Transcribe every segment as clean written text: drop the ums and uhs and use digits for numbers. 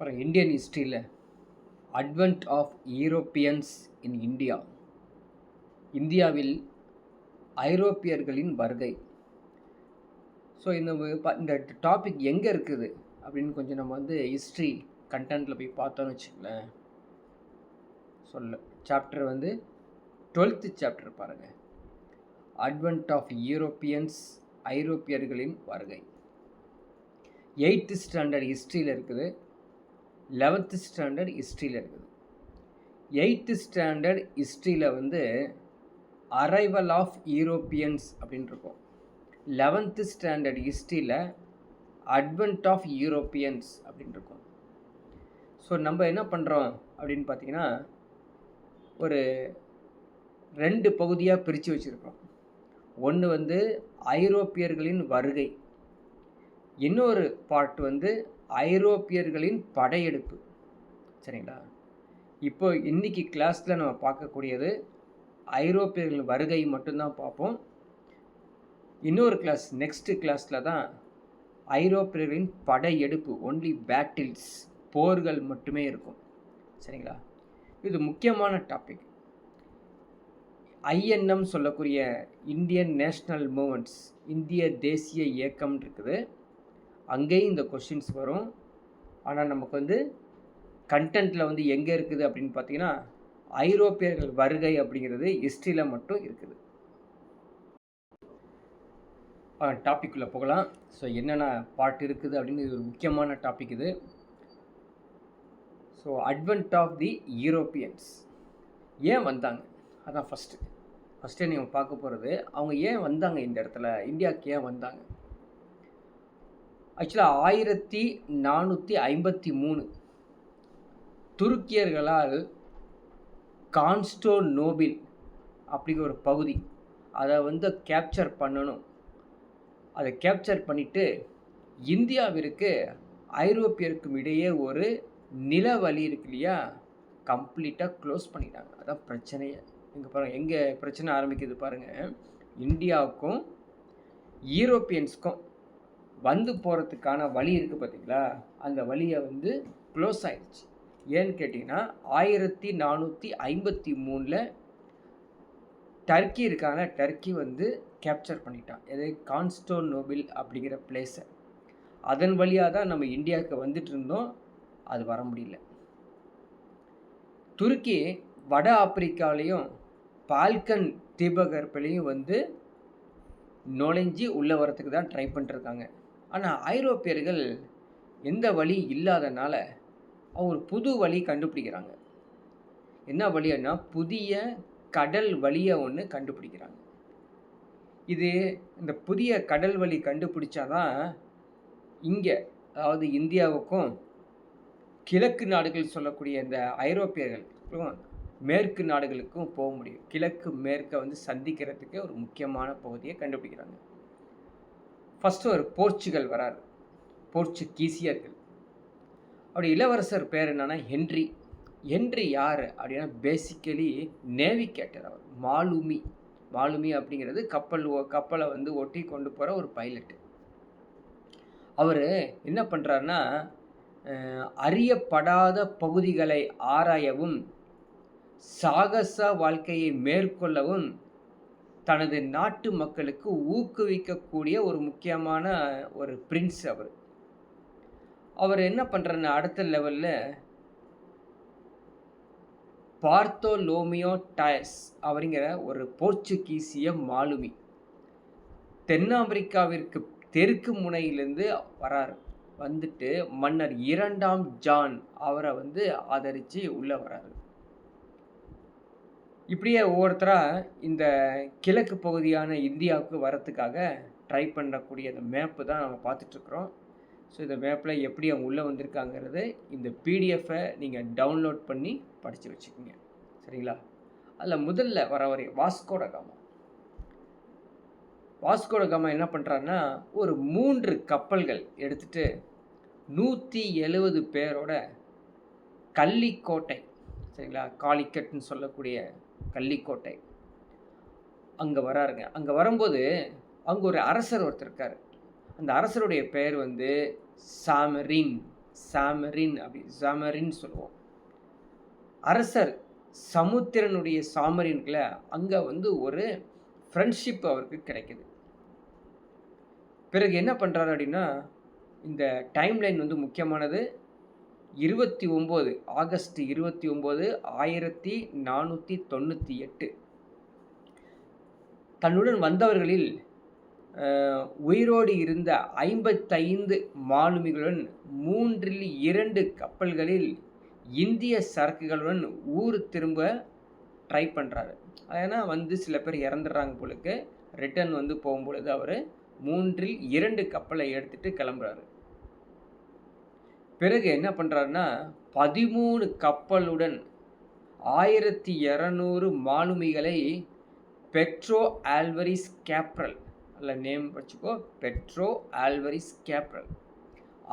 அப்புறம் இந்தியன் ஹிஸ்ட்ரியில் advent of Europeans in India, இந்தியாவில் ஐரோப்பியர்களின் வருகை. ஸோ இந்த டாபிக் எங்கே இருக்குது அப்படின்னு கொஞ்சம் நம்ம ஹிஸ்ட்ரி கண்டென்ட்டில் போய் பார்த்தோன்னு வச்சுக்கங்களேன். சாப்டர் 12th சாப்டர் பாருங்கள். அட்வென்ட் ஆஃப் யூரோப்பியன்ஸ், ஐரோப்பியர்களின் வருகை. 8th ஸ்டாண்டர்ட் ஹிஸ்ட்ரியில் இருக்குது, 11th ஸ்டாண்டர்ட் ஹிஸ்ட்ரியில் இருக்குது. 8th ஸ்டாண்டர்ட் ஹிஸ்ட்ரியில் அரைவல் ஆஃப் யூரோப்பியன்ஸ் அப்படின்னு இருக்கும். 11th ஸ்டாண்டர்ட் ஹிஸ்ட்ரியில் அட்வென்ட் ஆஃப் யூரோப்பியன்ஸ் அப்படின்னு இருக்கும். ஸோ நம்ம என்ன பண்ணுறோம் அப்படின்னு பார்த்தீங்கன்னா, ஒரு 2 பகுதியாக பிரித்து வச்சுருக்கோம். ஒன்று ஐரோப்பியர்களின் வருகை, இன்னொரு பார்ட் ஐரோப்பியர்களின் படையெடுப்பு. சரிங்களா? இப்போ இன்றைக்கி கிளாஸில் நம்ம பார்க்கக்கூடியது ஐரோப்பியர்களின் வருகை மட்டும்தான் பார்ப்போம். இன்னொரு கிளாஸ், நெக்ஸ்ட்டு கிளாஸில் தான் ஐரோப்பியர்களின் படையெடுப்பு, ஒன்லி பேட்டில்ஸ், போர்கள் மட்டுமே இருக்கும். சரிங்களா? இது முக்கியமான டாபிக். ஐஎன்எம் சொல்லக்கூடிய இந்தியன் நேஷ்னல் மூமெண்ட்ஸ், இந்திய தேசிய இயக்கம் இருக்குது. அங்கேயும் இந்த கொஷின்ஸ் வரும். ஆனால் நமக்கு கண்டென்ட்டில் எங்கே இருக்குது அப்படின்னு பார்த்தீங்கன்னா, ஐரோப்பியர்கள் வருகை அப்படிங்கிறது ஹிஸ்ட்ரியில் மட்டும் இருக்குது. டாபிக்குள்ளே போகலாம். ஸோ என்னென்ன பார்ட் இருக்குது அப்படின்னு இது ஒரு முக்கியமான டாபிக் இது. So advent of the Europeans ஏன் வந்தாங்க, அதான் ஃபஸ்ட்டே நீங்கள் பார்க்க போகிறது. அவங்க ஏன் வந்தாங்க, இந்த இடத்துல இந்தியாவுக்கு ஏன் வந்தாங்க? ஆக்சுவலாக 1453 துருக்கியர்களால் கான்ஸ்டான்டினோப்பிள் அப்படிங்கிற ஒரு பகுதி, அதை கேப்சர் பண்ணணும். அதை கேப்சர் பண்ணிவிட்டு இந்தியாவிற்கு ஐரோப்பியருக்கும் இடையே ஒரு நிலவழி இருக்கு இல்லையா, கம்ப்ளீட்டாக க்ளோஸ் பண்ணிட்டாங்க. அதான் பிரச்சனையே. இங்கே பாருங்கள், எங்கே பிரச்சனை ஆரம்பிக்குது பாருங்கள். இந்தியாவுக்கும் யூரோப்பியன்ஸ்க்கும் போகிறதுக்கான வழி இருக்குது பார்த்தீங்களா, அந்த வழியை க்ளோஸ் ஆயிடுச்சு. ஏன்னு கேட்டிங்கன்னா, 1453 டர்க்கி இருக்கான, டர்க்கி கேப்சர் பண்ணிட்டான். எது? கான்ஸ்டான்டினோப்பிள் அப்படிங்கிற பிளேஸை. அதன் வழியாக தான் நம்ம இந்தியாவுக்கு வந்துட்டு இருந்தோம். அது வர முடியல. துருக்கி வட ஆப்பிரிக்காலையும் பால்கன் தீபகற்பலையும் நுழைஞ்சி உள்ளே வரத்துக்கு தான் ட்ரை பண்ணிருக்காங்க. ஆனால் ஐரோப்பியர்கள் எந்த வழி இல்லாதனால அவங்க ஒரு புது வழி கண்டுபிடிக்கிறாங்க. என்ன வழின்னா, புதிய கடல் வழியை ஒன்று கண்டுபிடிக்கிறாங்க. இந்த புதிய கடல் வழி கண்டுபிடிச்சாதான் இங்கே, அதாவது இந்தியாவுக்கும் கிழக்கு நாடுகள் சொல்லக்கூடிய இந்த ஐரோப்பியர்களுக்கும் மேற்கு நாடுகளுக்கும் போக முடியும். கிழக்கு மேற்கை சந்திக்கிறதுக்கு ஒரு முக்கியமான பகுதியை கண்டுபிடிக்கிறாங்க. ஃபஸ்ட்டு ஒரு போர்ச்சுகல் வராரு, போர்ச்சுகீசியர்கள். அப்படி இளவரசர் பேர் என்னன்னா ஹென்றி. ஹென்றி யார் அப்படின்னா, பேசிக்கலி நேவிகேட்டர். அவர் மாலுமி அப்படிங்கிறது கப்பலை ஒட்டி கொண்டு போகிற ஒரு பைலட்டு. அவர் என்ன பண்ணுறாருன்னா, அறியப்படாத பகுதிகளை ஆராயவும் சாகச வாழ்க்கையை மேற்கொள்ளவும் தனது நாட்டு மக்களுக்கு ஊக்குவிக்கக்கூடிய ஒரு முக்கியமான ஒரு பிரின்ஸ் அவர் என்ன பண்ணுறாருன்னா, அடுத்த லெவலில் பார்த்தோலோமியோ டயஸ் அப்படிங்கிற ஒரு போர்ச்சுகீசிய மாலுமி தென்னாப்பிரிக்காவிற்கு தெற்கு முனையிலிருந்து வராரு. மன்னர் 2ஆம் ஜான் அவரை ஆதரித்து உள்ளே வராரு. இப்படியே ஒவ்வொருத்தராக இந்த கிழக்கு பகுதியான இந்தியாவுக்கு வரத்துக்காக ட்ரை பண்ணக்கூடிய இந்த மேப்பு தான் நம்ம பார்த்துட்ருக்குறோம். ஸோ இந்த மேப்பில் எப்படி அவங்க உள்ளே வந்திருக்காங்கிறது இந்த பிடிஎஃப்பை நீங்கள் டவுன்லோட் பண்ணி படித்து வச்சுக்கோங்க. சரிங்களா? அதில் முதல்ல வரை வாஸ்கோ ட காமா என்ன பண்ணுறாருன்னா, ஒரு 3 கப்பல்கள் எடுத்துகிட்டு 170 பேரோட கள்ளிக்கோட்டை, சரிங்களா, காலிக்கட்னு சொல்லக்கூடிய கள்ளிக்கோட்டை, அங்கே வராருங்க. அங்கே வரும்போது அங்கே ஒரு அரசர் ஒருத்தர் இருக்கார். அந்த அரசருடைய பெயர் சாமரின் சாமரின் சொல்லுவோம். அரசர் சமுத்திரனுடைய சாமரின்ல அங்கே வந்து ஒரு ஃப்ரெண்ட்ஷிப் அவருக்கு கிடைக்குது. பிறகு என்ன பண்ணுறாரு அப்படின்னா, இந்த டைம்லைன் வந்து முக்கியமானது. 29 ஆகஸ்ட் 29 1498 தன்னுடன் வந்தவர்களில் உயிரோடு இருந்த 55 மாலுமிகளுடன் 2 கப்பல்களில் இந்திய சரக்குகளுடன் ஊர் திரும்ப ட்ரை பண்ணுறாரு. ஏன்னா வந்து சில பேர் இறந்துடுறாங்க போலுக்கு. ரிட்டர்ன் வந்து போகும்பொழுது அவர் 2 கப்பலை எடுத்துகிட்டு கிளம்புறாரு. பிறகு என்ன பண்ணுறாருன்னா 13 கப்பலுடன் 1200 மாலுமிகளை பெட்ரோ ஆல்வரிஸ் கேப்ரல், அல்ல நேம் வச்சுக்கோ, பெட்ரோ ஆல்வரிஸ் கேப்ரல்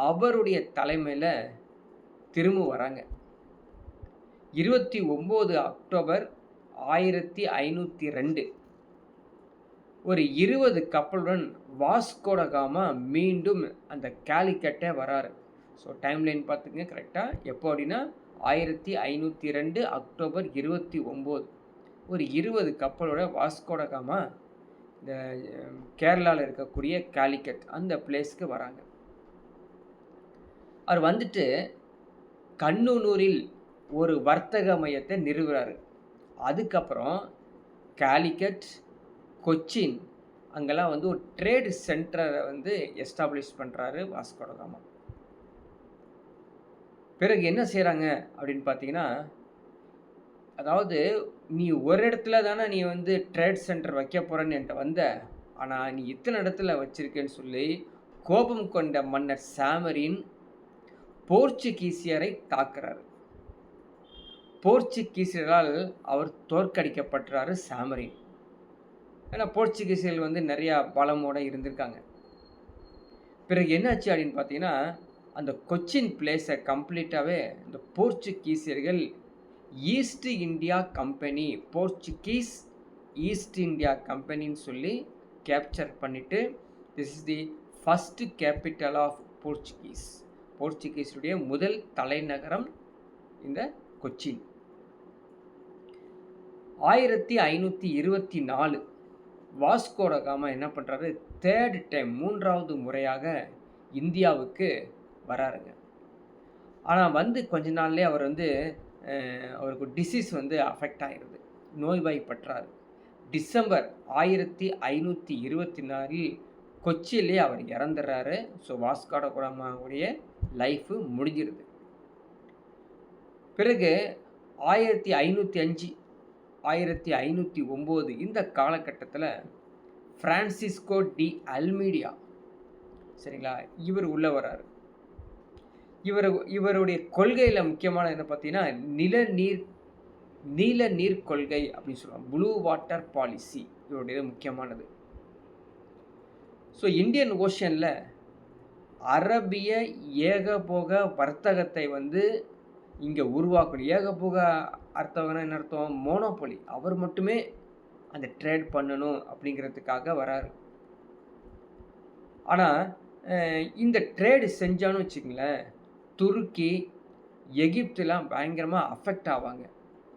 அவருடைய தலைமையில் திரும்ப வராங்க. 29 அக்டோபர் 1502 ஒரு 20 கப்பலுடன் வாஸ்கோட காமா மீண்டும் அந்த கேலிக்கட்டை வராரு. ஸோ டைம்லைன் பார்த்துங்க கரெக்டாக. எப்போ அப்படின்னா 1502 அக்டோபர் 29 ஒரு 20 கப்பலோட வாஸ்கோட காமா இந்த கேரளாவில் இருக்கக்கூடிய கேலிக்கட் அந்த பிளேஸ்க்கு வராங்க. அவர் வந்துட்டு கண்ணூரில் ஒரு வர்த்தக மையத்தை நிறுவுறாரு. அதுக்கப்புறம் கேலிக்கட், கொச்சின் அங்கெல்லாம் வந்து ஒரு ட்ரேட் சென்டரை வந்து எஸ்டாப்ளிஷ் பண்ணுறாரு வாஸ்கோட காமா. பிறகு என்ன செய்கிறாங்க அப்படின்னு பார்த்தீங்கன்னா, அதாவது நீ ஒரு இடத்துல தானே நீ வந்து ட்ரேட் சென்டர் வைக்க போகிறேன்னு என்கிட்ட வந்த, ஆனால் நீ இத்தனை இடத்துல வச்சிருக்கேன்னு சொல்லி கோபம் கொண்ட மன்னர் சாமரின் போர்ச்சுகீசியரை தாக்குறாரு. போர்ச்சுகீசியரால் அவர் தோற்கடிக்கப்பட்டாரு சாமரின். ஏன்னா போர்ச்சுகீசியர்கள் வந்து நிறையா பலமோடு இருந்திருக்காங்க. பிறகு என்னாச்சு அப்படின்னு பார்த்தீங்கன்னா, அந்த கொச்சின் பிளேஸை கம்ப்ளீட்டாகவே இந்த போர்ச்சுகீசியர்கள் East India company, Portuguese East India கம்பெனின்னு சொல்லி கேப்சர் பண்ணிவிட்டு, this is the first capital of போர்ச்சுகீஸுடைய முதல் தலைநகரம் இந்த கொச்சின். 1524 வாஸ்கோட காமா என்ன பண்ணுறாரு, தேர்ட் டைம் 3வது முறையாக இந்தியாவுக்கு வராருங்க. ஆனால் வந்து கொஞ்ச நாள்லேயே அவர் வந்து அவருக்கு டிசீஸ் வந்து அஃபெக்ட் ஆகிடுது, நோய்வாய்ப்பற்றார். டிசம்பர் 1524 கொச்சியிலே அவர் இறந்துடுறாரு. ஸோ வாஸ்கோட காமாவுடைய லைஃபு முடிஞ்சிருது. பிறகு 1505 1509 இந்த காலகட்டத்தில் ஃப்ரான்சிஸ்கோ டி அல்மீடியா, சரிங்களா, இவர் உள்ளே வராரு. இவருடைய கொள்கையில் முக்கியமான என்ன பார்த்தீங்கன்னா நீல நீர் கொள்கை அப்படின்னு சொல்லுவாங்க, ப்ளூ வாட்டர் பாலிசி இவருடைய முக்கியமானது. ஸோ இந்தியன் ஓஷனில் அரபிய ஏகபோக வர்த்தகத்தை வந்து இங்கே உருவாக்கணும். ஏகபோக அர்த்தம்னா என்ன அர்த்தம், மோனோபொலி, அவர் மட்டுமே அந்த ட்ரேட் பண்ணணும் அப்படிங்கிறதுக்காக வராரு. ஆனால் இந்த ட்ரேடு செஞ்சான்னு வச்சுங்களேன், துருக்கி, எகிப்துலாம் பயங்கரமாக அஃபெக்ட் ஆவாங்க.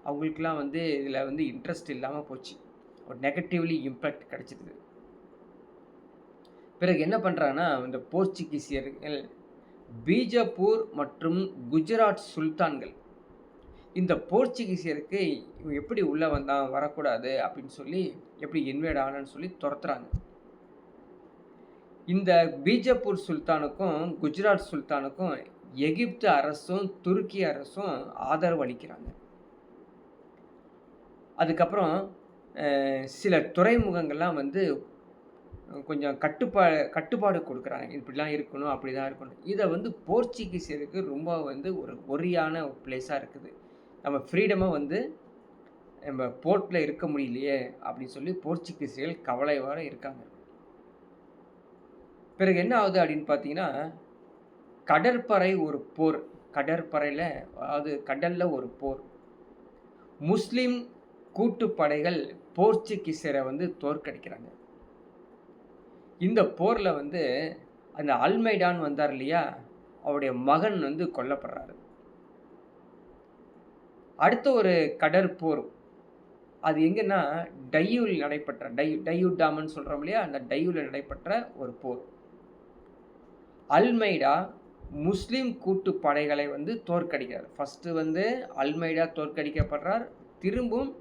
அவங்களுக்கெல்லாம் வந்து இதில் வந்து இன்ட்ரெஸ்ட் இல்லாமல் போச்சு, ஒரு நெகட்டிவ்லி இம்பேக்ட் கிடச்சிடுது. பிறகு என்ன பண்ணுறாங்கன்னா, இந்த போர்ச்சுகீசியர்கள் பீஜப்பூர் மற்றும் குஜராத் சுல்தான்கள் இந்த போர்ச்சுகீசியருக்கு எப்படி உள்ளே வந்தான், வரக்கூடாது அப்படின்னு சொல்லி எப்படி இன்வைட் ஆனான்னு சொல்லி துரத்துறாங்க. இந்த பீஜப்பூர் சுல்தானுக்கும் குஜராத் சுல்தானுக்கும் எகிப்து அரசும் துருக்கி அரசும் ஆதரவு அளிக்கிறாங்க. அதுக்கப்புறம் சில துறைமுகங்கள்லாம் வந்து கொஞ்சம் கட்டுப்பாடு கொடுக்குறாங்க, இப்படிலாம் இருக்கணும், அப்படி தான் இருக்கணும். இதை வந்து போர்ச்சுகீசியருக்கு ரொம்ப வந்து ஒரு ஒரியான பிளேஸாக இருக்குது. நம்ம ஃப்ரீடமாக வந்து நம்ம போர்ட்டில் இருக்க முடியலையே அப்படின்னு சொல்லி போர்ச்சுகீசியர்கள் கவலையோடு இருக்காங்க. பிறகு என்ன ஆகுது அப்படின்னு பார்த்தீங்கன்னா, கடற்படை ஒரு போர், கடற்படையில் அதாவது கடலில் ஒரு போர். முஸ்லீம் கூட்டுப்படைகள் போர்ச்சுகீசியரை வந்து தோற்கடிக்கிறாங்க. இந்த போரில் வந்து அந்த அல்மைடான் வந்தார் இல்லையா, அவருடைய மகன் வந்து கொல்லப்படுறாரு. அடுத்த ஒரு கடற்போர் அது எங்கன்னா டையூவில் நடைபெற்ற டையூ டாம்னு சொல்கிறோம் இல்லையா, அந்த டையூவில் நடைபெற்ற ஒரு போர். அல்மைடா முஸ்லீம் கூட்டு படைகளை வந்து தோற்கடிக்கிறார். ஃபஸ்ட்டு வந்து அல்மைடா தோற்கடிக்கப்படுறார். திரும்பவும்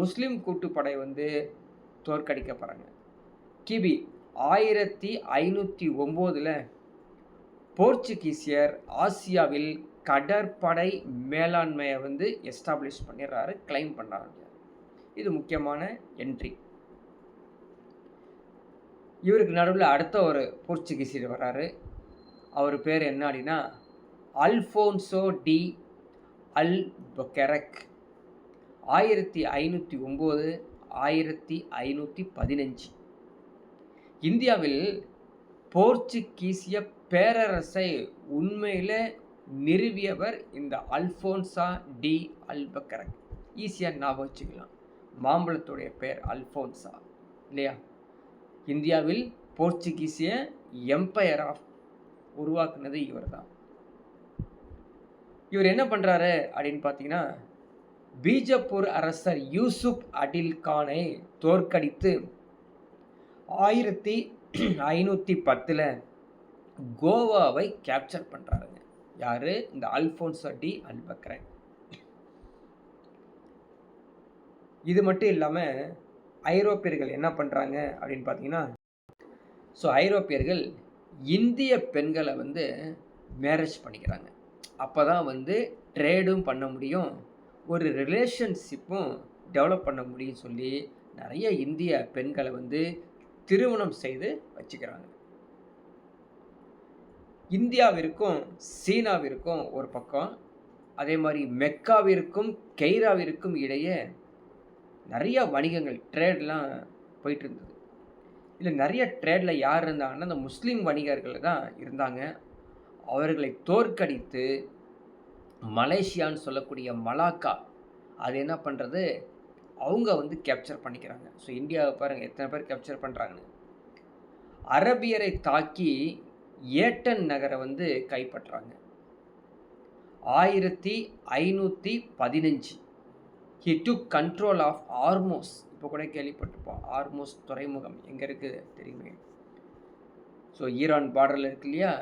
முஸ்லீம் கூட்டுப்படை வந்து தோற்கடிக்கப்படுறாங்க. கிபி 1509 போர்ச்சுகீசியர் ஆசியாவில் கடற்படை மேலாண்மையை வந்து எஸ்டாப்ளிஷ் பண்ணிடுறாரு, கிளைம் பண்ணுறாங்க. இது முக்கியமான என்ட்ரி. இவருக்கு நடுவில் அடுத்த ஒரு போர்ச்சுகீசியர் வர்றாரு. அவர் பேர் என்ன அப்படின்னா அல்ஃபோன்சோ டி அல்புகெர்க். 1509 1515 இந்தியாவில் போர்ச்சுகீசிய பேரரசை உண்மையில் நிறுவியவர் இந்த அல்ஃபோன்சா டி அல்புகெர்க். ஈஸியாக ஞாபகம் வச்சுக்கலாம், மாம்பழத்துடைய பேர் அல்ஃபோன்சா இல்லையா. இந்தியாவில் போர்ச்சுகீசிய எம்பையர் ஆஃப் உருவாக்குனது இவர் தான். இவர் என்ன பண்ணுறாரு அப்படின்னு பார்த்தீங்கன்னா, பீஜப்பூர் அரசர் யூசுப் அடில் கானை தோற்கடித்து 1510 கோவாவை கேப்சர் பண்ணுறாருங்க. யார்? இந்த அல்ஃபோன்சோ டி அல்புகெர்க். இது மட்டும் இல்லாமல் ஐரோப்பியர்கள் என்ன பண்ணுறாங்க அப்படின்னு பார்த்தீங்கன்னா, ஐரோப்பியர்கள் இந்திய பெண்களை வந்து மேரேஜ் பண்ணிக்கிறாங்க. அப்போ தான் வந்து ட்ரேடும் பண்ண முடியும், ஒரு ரிலேஷன்ஷிப்பும் டெவலப் பண்ண முடியும்னு சொல்லி நிறைய இந்திய பெண்களை வந்து திருமணம் செய்து வச்சுக்கிறாங்க. இந்தியாவிற்கும் சீனாவிற்கும் ஒரு பக்கம், அதே மாதிரி மெக்காவிற்கும் கெய்ராவிற்கும் இடையே நிறைய வணிகங்கள் ட்ரேட்லாம் போயிட்டு இருந்தது. இல்லை நிறைய ட்ரேடில் யார் இருந்தாங்கன்னா அந்த முஸ்லீம் வணிகர்கள் தான் இருந்தாங்க. அவர்களை தோற்கடித்து மலேசியான்னு சொல்லக்கூடிய மலாக்கா அது என்ன பண்ணுறது, அவங்க வந்து கேப்சர் பண்ணிக்கிறாங்க. இந்தியாவை பாருங்கள் எத்தனை பேர் கேப்சர் பண்ணுறாங்கன்னு. அரபியரை தாக்கி ஏட்டன் நகரை வந்து கைப்பற்றுறாங்க. 1515 he took control of ஆர்மோஸ். இப்போ கூட கேள்விப்பட்டிருப்போம், ஆர்மோஸ் துறைமுகம் எங்கே இருக்குது தெரியுமே. ஈரான் பார்டரில் இருக்கு இல்லையா,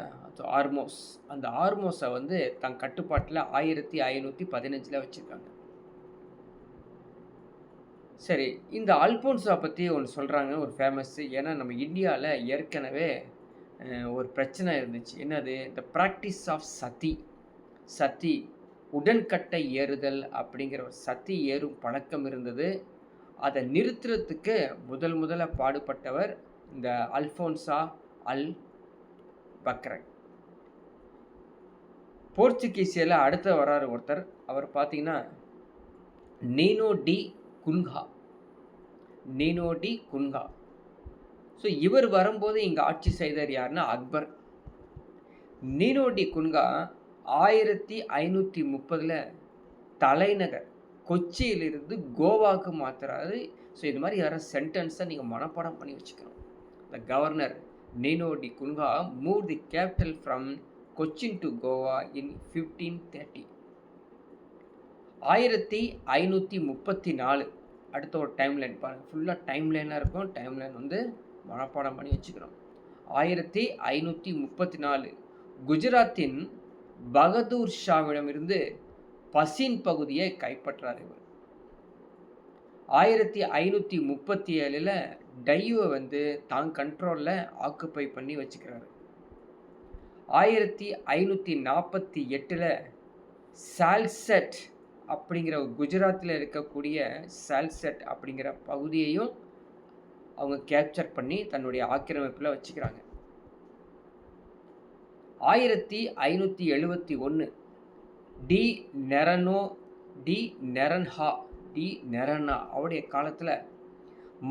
ஆர்மோஸ். அந்த ஆர்மோஸை வந்து தன் கட்டுப்பாட்டில் 1515 வச்சுருக்காங்க. சரி, இந்த அல்போன்சா பற்றி ஒன்று சொல்கிறாங்க, ஒரு ஃபேமஸ்ஸு. ஏன்னா நம்ம இந்தியாவில் ஏற்கனவே ஒரு பிரச்சனை இருந்துச்சு. என்னது? இந்த ப்ராக்டிஸ் ஆஃப் சதி உடன்கட்டை ஏறுதல் அப்படிங்கிற ஒரு சதி ஏறும் பழக்கம் இருந்தது. அதை நிறுத்துறதுக்கு முதல்ல பாடுபட்டவர் இந்த அல்ஃபோன்சா அல்புகெர்க். போர்ச்சுகீசியில் அடுத்த வராரு ஒருத்தர், அவர் பார்த்தீங்கன்னா நீனோ டி குன்ஹா. இவர் வரும்போது இங்கே ஆட்சி செய்தார் யாருன்னா அக்பர். நீனோ டி குன்ஹா 1530 தலைநகர் கொச்சியிலிருந்து கோவாவுக்கு மாற்றுறாரு. இது மாதிரி யாரும் சென்டென்ஸை நீங்கள் மனப்பாடம் பண்ணி வச்சுக்கணும். The governor Nino da Cunha move the capital from Cochin to Goa in 1530. 1534 அடுத்த ஒரு டைம்லைன் பாருங்கள், ஃபுல்லாக டைம்லைனாக இருக்கும். டைம்லைன் வந்து மனப்பாடம் பண்ணி வச்சுக்கணும். 1534 குஜராத்தின் பகதூர் ஷாவிடமிருந்து பசின் பகுதியை கைப்பற்றார் இவர். 1537 டையூவை வந்து தான் கண்ட்ரோலில் ஆக்குப்பை பண்ணி வச்சுக்கிறாரு. 1548 சால்செட் அப்படிங்கிற குஜராத்தில் இருக்கக்கூடிய சால்செட் அப்படிங்கிற பகுதியையும் அவங்க கேப்சர் பண்ணி தன்னுடைய ஆக்கிரமிப்பில் வச்சுக்கிறாங்க. 1571 டி நெரனா அவருடைய காலத்தில்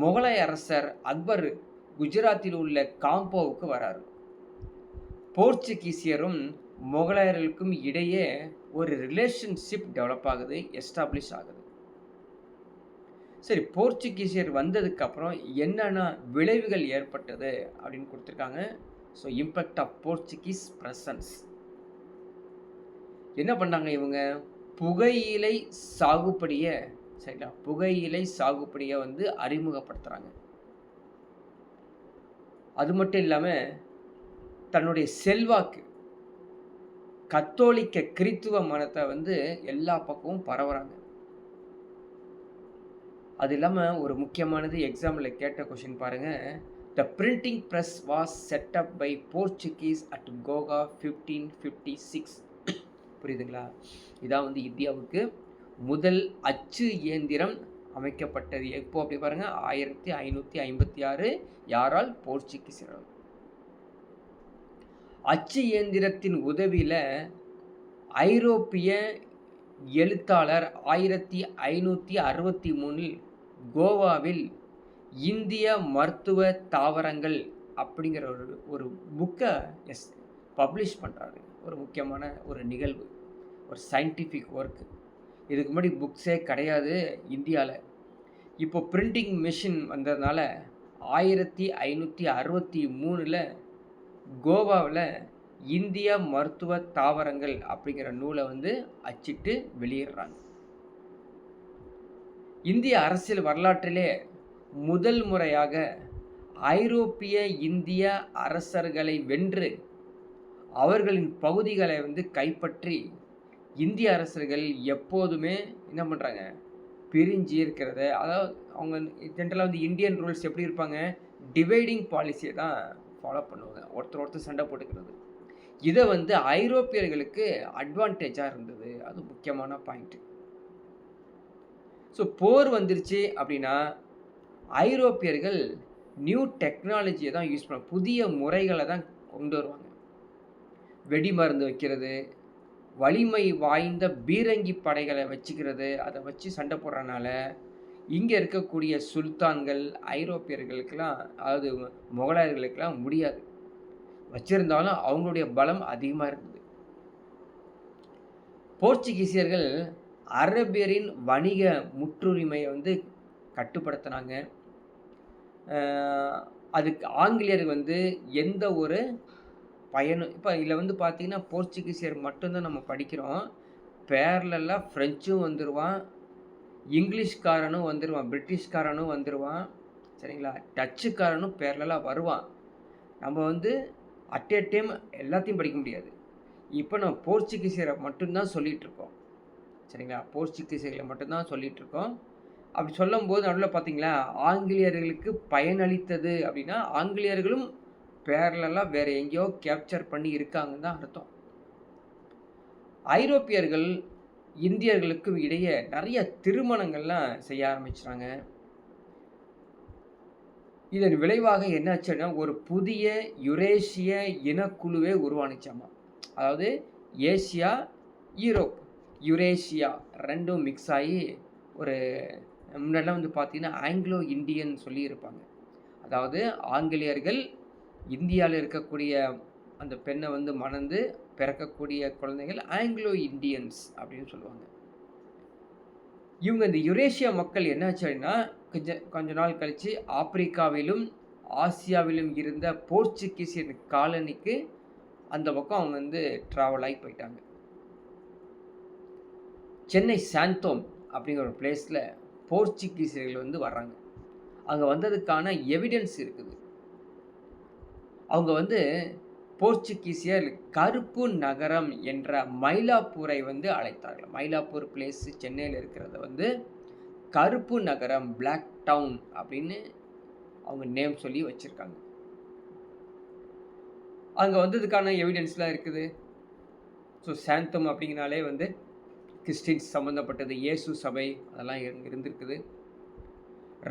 முகலாய அரசர் அக்பர் குஜராத்தில் உள்ள காம்போவுக்கு வராரு. போர்ச்சுகீசியரும் முகலாயர்களுக்கும் இடையே ஒரு ரிலேஷன்ஷிப் டெவலப் ஆகுது, எஸ்டாப்ளிஷ் ஆகுது. சரி, போர்ச்சுகீசியர் வந்ததுக்கப்புறம் என்னென்ன விளைவுகள் ஏற்பட்டது அப்படின்னு கொடுத்துருக்காங்க. Impact of Portuguese presence. என்ன பண்ணாங்க இவங்க? புகையிலை சாகுபடிய சரிங்களா? புகையிலை சாகுபடிய வந்து அறிமுகப்படுத்துறாங்க. அது மட்டும் இல்லாம, தன்னுடைய செல்வாக்கு கத்தோலிக்க கிறித்துவ மதத்த வந்து எல்லா பக்கமும் பரவுறாங்க. அது இல்லாம ஒரு முக்கியமானது எக்ஸாம்ல கேட்ட கொஸ்டின் பாருங்க. "The printing press was set up by Portuguese at Goa 1556." புரியுதுங்களா? இதான் வந்து இந்தியாவுக்கு முதல் அச்சு இயந்திரம் அமைக்கப்பட்டது. எப்போ அப்படி பாருங்க 1556 யாரால்? போர்ச்சுகீசியரால். அச்சு இயந்திரத்தின் உதவியில ஐரோப்பிய எழுத்தாளர் 1563 கோவாவில் இந்திய மருத்துவ தாவரங்கள் அப்படிங்கிற ஒரு ஒரு புக்க பப்ளிஷ் பண்றாரு. ஒரு முக்கியமான ஒரு நிகழ்வு. ஒரு சயின்டிஃபிக் ஒர்க். இதுக்கு முன்னாடி புக்ஸே கிடையாது இந்தியால. இப்போ பிரிண்டிங் மெஷின் வந்ததுனால 1563ல கோவாவுல இந்திய மருத்துவ தாவரங்கள் அப்படிங்கிற நூலை வந்து அச்சிட்டு வெளியிடுறாங்க. இந்திய அரசியல் வரலாற்றிலே முதல் முறையாக ஐரோப்பிய இந்திய அரசர்களை வென்று அவர்களின் பகுதிகளை வந்து கைப்பற்றி இந்திய அரசர்கள் எப்போதுமே என்ன பண்ணுறாங்க? பிரிஞ்சு இருக்கிறத, அதாவது அவங்க ஜென்ரலாக வந்து இந்தியன் ரூல்ஸ் எப்படி இருப்பாங்க? டிவைடிங் பாலிசியை தான் ஃபாலோ பண்ணுவாங்க. ஒருத்தர் ஒருத்தர் சண்டை போட்டுக்கிறது. இதை வந்து ஐரோப்பியர்களுக்கு அட்வான்டேஜாக இருந்தது. அது முக்கியமான பாயிண்ட்டு. ஸோ போர் வந்துருச்சு அப்படின்னா ஐரோப்பியர்கள் நியூ டெக்னாலஜியை தான் யூஸ் பண்ணுவாங்க. புதிய முறைகளை தான் கொண்டு வருவாங்க. வெடி மருந்து வைக்கிறது, வலிமை வாய்ந்த பீரங்கி படைகளை வச்சுக்கிறது, அதை வச்சு சண்டை போடுறதுனால இங்கே இருக்கக்கூடிய சுல்தான்கள் ஐரோப்பியர்களுக்கெல்லாம், அதாவது முகலாயர்களுக்கெல்லாம் முடியாது. வச்சிருந்தாலும் அவங்களுடைய பலம் அதிகமாக இருந்தது. போர்ச்சுகீசியர்கள் அரபியரின் வணிக முற்றுரிமையை வந்து கட்டுப்படுத்தினாங்க. அதுக்கு ஆங்கிலேயர் வந்து எந்த ஒரு பயனும் இப்போ இதில் வந்து பார்த்தீங்கன்னா போர்ச்சுகீசியர் மட்டும்தான் நம்ம படிக்கிறோம். பேரலெல்லாம் ஃப்ரெஞ்சும் வந்துடுவான், இங்கிலீஷ்காரனும் வந்துடுவான், பிரிட்டிஷ்காரனும் வந்துடுவான், சரிங்களா? டச்சுக்காரனும் பேரலாக வருவான். நம்ம வந்து அட் எ டைம் எல்லாத்தையும் படிக்க முடியாது. இப்போ நம்ம போர்ச்சுகீசியரை மட்டும்தான் சொல்லிகிட்ருக்கோம், சரிங்களா? போர்ச்சுகீசியர்களை மட்டும்தான் சொல்லிகிட்ருக்கோம். அப்படி சொல்லும்போது நடுவில் பார்த்தீங்களா, ஆங்கிலேயர்களுக்கு பயனளித்தது அப்படின்னா ஆங்கிலேயர்களும் பேரலெல்லாம் வேறு எங்கேயோ கேப்சர் பண்ணி இருக்காங்கன்னு தான் அர்த்தம். ஐரோப்பியர்கள் இந்தியர்களுக்கும் இடையே நிறைய திருமணங்கள்லாம் செய்ய ஆரம்பிச்சிட்டாங்க. இதன் விளைவாக என்னாச்சுன்னா ஒரு புதிய யுரேஷிய இனக்குழுவே உருவானுச்சாமா. அதாவது ஏசியா, யூரோப், யுரேஷியா ரெண்டும் மிக்ஸ் ஆகி ஒரு முன்னாடிலாம் வந்து பார்த்தீங்கன்னா ஆங்கிலோ இந்தியன் சொல்லி இருப்பாங்க. அதாவது ஆங்கிலேயர்கள் இந்தியாவில் இருக்கக்கூடிய அந்த பெண்ணை வந்து மணந்து பிறக்கக்கூடிய குழந்தைகள் ஆங்கிலோ இந்தியன்ஸ் அப்படின்னு சொல்லுவாங்க. இவங்க இந்த யுரேஷியா மக்கள் என்னாச்சு அப்படின்னா கொஞ்ச நாள் கழித்து ஆப்பிரிக்காவிலும் ஆசியாவிலும் இருந்த போர்ச்சுகீசியன் காலனிக்கு அந்த பக்கம் அவங்க வந்து ட்ராவல் ஆகி போயிட்டாங்க. சென்னை சாந்தோம் அப்படிங்கிற ஒரு பிளேஸில் போர்ச்சுகீசியர்கள் வந்து வர்றாங்க. அங்கே வந்ததுக்கான எவிடன்ஸ் இருக்குது. அவங்க வந்து போர்ச்சுகீசியர் கருப்பு நகரம் என்ற மயிலாப்பூரை வந்து அழைத்தார்கள். மயிலாப்பூர் பிளேஸ் சென்னையில் இருக்கிறத வந்து கருப்பு நகரம், பிளாக் டவுன் அப்படின்னு அவங்க நேம் சொல்லி வச்சுருக்காங்க. அங்கே வந்ததுக்கான எவிடன்ஸ்லாம் இருக்குது. ஸோ சாந்தம் அப்படிங்கனாலே வந்து கிறிஸ்டின்ஸ் சம்மந்தப்பட்டது, இயேசு சபை அதெல்லாம் இருந்திருக்குது.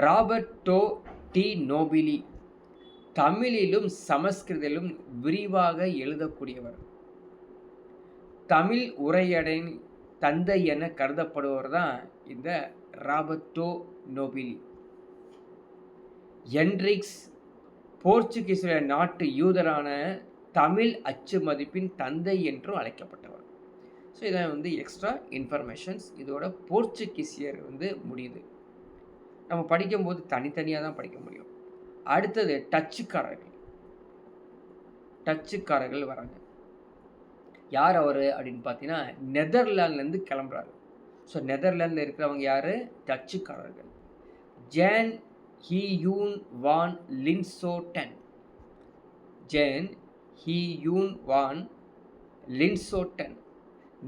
ராபர்டோ டி நோபிலி தமிழிலும் சமஸ்கிருதிலும் விரிவாக எழுதக்கூடியவர். தமிழ் உரையடையின் தந்தை என கருதப்படுவர் தான் இந்த ராபர்டோ நோபிலி. என்ரிக்ஸ் போர்ச்சுகீஸ் நாட்டு யூதரான தமிழ் அச்சு மதிப்பின் தந்தை என்றும் அழைக்கப்பட்டவர். ஸோ இதான் வந்து எக்ஸ்ட்ரா இன்ஃபர்மேஷன்ஸ். இதோட போர்ச்சுகீசியர் வந்து முடியுது. நம்ம படிக்கும்போது தனித்தனியாக தான் படிக்க முடியும். அடுத்தது டச்சுக்காரர்கள் வராங்க. யார் அவரு அப்படின்னு பார்த்தீங்கன்னா, நெதர்லாண்ட்லேருந்து கிளம்புறாரு. ஸோ நெதர்லாந்தில இருக்கிறவங்க யாரு? டச்சுக்காரர்கள். ஜேன் ஹியூன் வான் லின்சோட்டன். ஜேன் ஹியூன் வான் லின்சோட்டன்.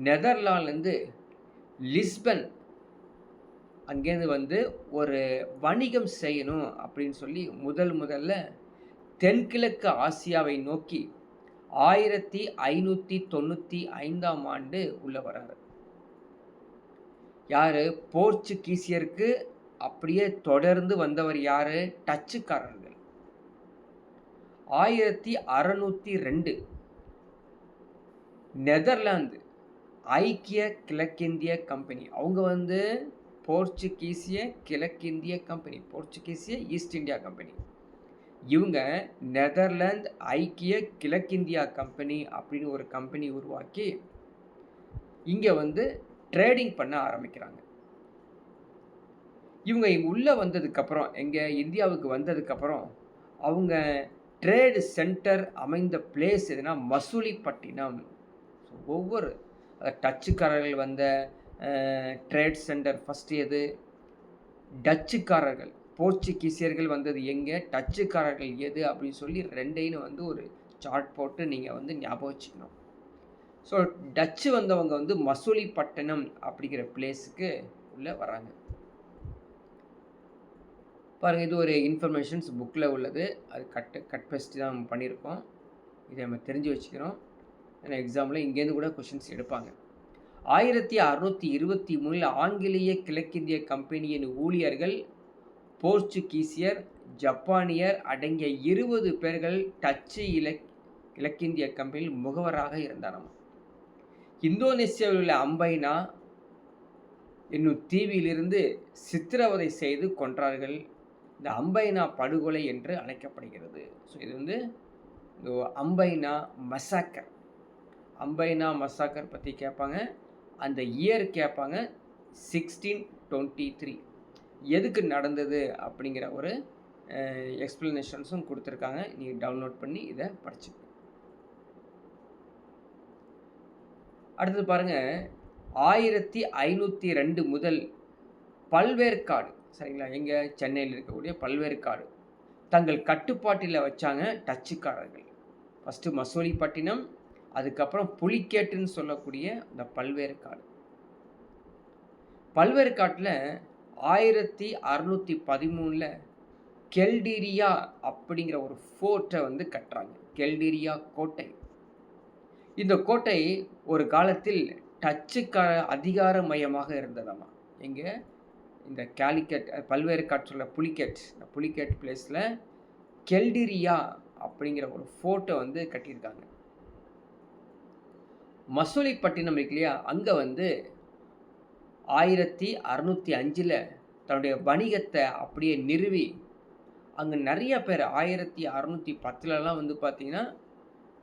நெதர்லாண்ட்லேருந்து லிஸ்பன் அங்கேருந்து வந்து ஒரு வணிகம் செய்யணும் அப்படின்னு சொல்லி முதல்ல தென்கிழக்கு ஆசியாவை நோக்கி 1595ஆம் ஆண்டு உள்ள வராரு. யாரு? போர்ச்சுகீசியருக்கு அப்படியே தொடர்ந்து வந்தவர் யாரு? டச்சுக்காரர்கள். 1602 நெதர்லாந்து ஐக்கிய கிழக்கிந்திய கம்பெனி. அவங்க வந்து போர்ச்சுகீசிய கிழக்கிந்திய கம்பெனி, போர்ச்சுகீசிய ஈஸ்ட் இந்தியா கம்பெனி. இவங்க நெதர்லாந்து ஐக்கிய கிழக்கிந்தியா கம்பெனி அப்படின்னு ஒரு கம்பெனி உருவாக்கி இங்கே வந்து ட்ரேடிங் பண்ண ஆரம்பிக்கிறாங்க. இவங்க உள்ளே வந்ததுக்கப்புறம், எங்கள் இந்தியாவுக்கு வந்ததுக்கப்புறம் அவங்க ட்ரேடு சென்டர் அமைந்த பிளேஸ் எதுனா மசூலிப்பட்டினம். ஒவ்வொரு டச்சுக்காரர்கள் வந்த ட்ரேட் சென்டர் ஃபஸ்ட்டு எது? டச்சுக்காரர்கள், போர்ச்சுகீசியர்கள் வந்தது எங்கே, டச்சுக்காரர்கள் எது அப்படின்னு சொல்லி ரெண்டையும் வந்து ஒரு சார்ட் போட்டு நீங்கள் வந்து ஞாபகம் வச்சுக்கணும். ஸோ டச்சு வந்தவங்க வந்து மசூலிப்பட்டினம் அப்படிங்கிற பிளேஸுக்கு உள்ளே வராங்க. பாருங்கள், இது ஒரு இன்ஃபர்மேஷன்ஸ் புக்கில் உள்ளது. அது கட் பெஸ்ட் தான் நம்ம பண்ணியிருக்கோம். இதை நம்ம தெரிஞ்சு வச்சுக்கிறோம். ஏன்னா எக்ஸாமில் இங்கேருந்து கூட கொஷின்ஸ் எடுப்பாங்க. 1623 ஆங்கிலேய கிழக்கிந்திய கம்பெனியின் ஊழியர்கள் போர்ச்சுகீசியர், ஜப்பானியர் அடங்கிய 20 பேர்கள் டச்சு கிழக்கிந்திய கம்பெனியில் முகவராக இருந்தாராம். இந்தோனேசியாவில் உள்ள அம்பைனா என்னும் தீவிலிருந்து சித்திரவதை செய்து கொன்றார்கள். இந்த அம்பைனா படுகொலை என்று அழைக்கப்படுகிறது. ஸோ இது வந்து இந்த அம்பைனா மசாக்கர். அம்பைனா மசாக்கர் பற்றி கேட்பாங்க. அந்த இயர் கேட்பாங்க. 1623 எதுக்கு நடந்தது அப்படிங்கிற ஒரு எக்ஸ்ப்ளனேஷன்ஸும் கொடுத்துருக்காங்க. நீங்கள் டவுன்லோட் பண்ணி இதை படிச்சுக்கோங்க. அடுத்தது பாருங்கள், 1502 முதல் பல்வேற்காடு, சரிங்களா, எங்கே? சென்னையில் இருக்கக்கூடிய பல்வேற்காடு தங்கள் கட்டுப்பாட்டில் வச்சாங்க டச்சுக்காரர்கள். ஃபஸ்ட்டு மசூலிப்பட்டினம், அதுக்கப்புறம் புலிக்கேட்டுன்னு சொல்லக்கூடிய இந்த பல்வேற்காடு. பல்வேற்காட்டில் 1613 கெல்டிரியா அப்படிங்கிற ஒரு ஃபோர்ட்டை வந்து கட்டுறாங்க. கெல்டிரியா கோட்டை. இந்த கோட்டை ஒரு காலத்தில் டச்சுக்கார அதிகார மையமாக இருந்ததாமா. எங்கே? இந்த பல்வேற்காடு சொல்ல புலிகேட், இந்த புலிகேட் பிளேஸில் கெல்டிரியா அப்படிங்கிற ஒரு ஃபோர்ட்டை வந்து கட்டியிருக்காங்க. மசூலிப்பட்டினம் இருக்கு இல்லையா, அங்கே வந்து 1605 தன்னுடைய வணிகத்தை அப்படியே நிறுவி அங்கே நிறைய பேர் 1610 வந்து பார்த்திங்கன்னா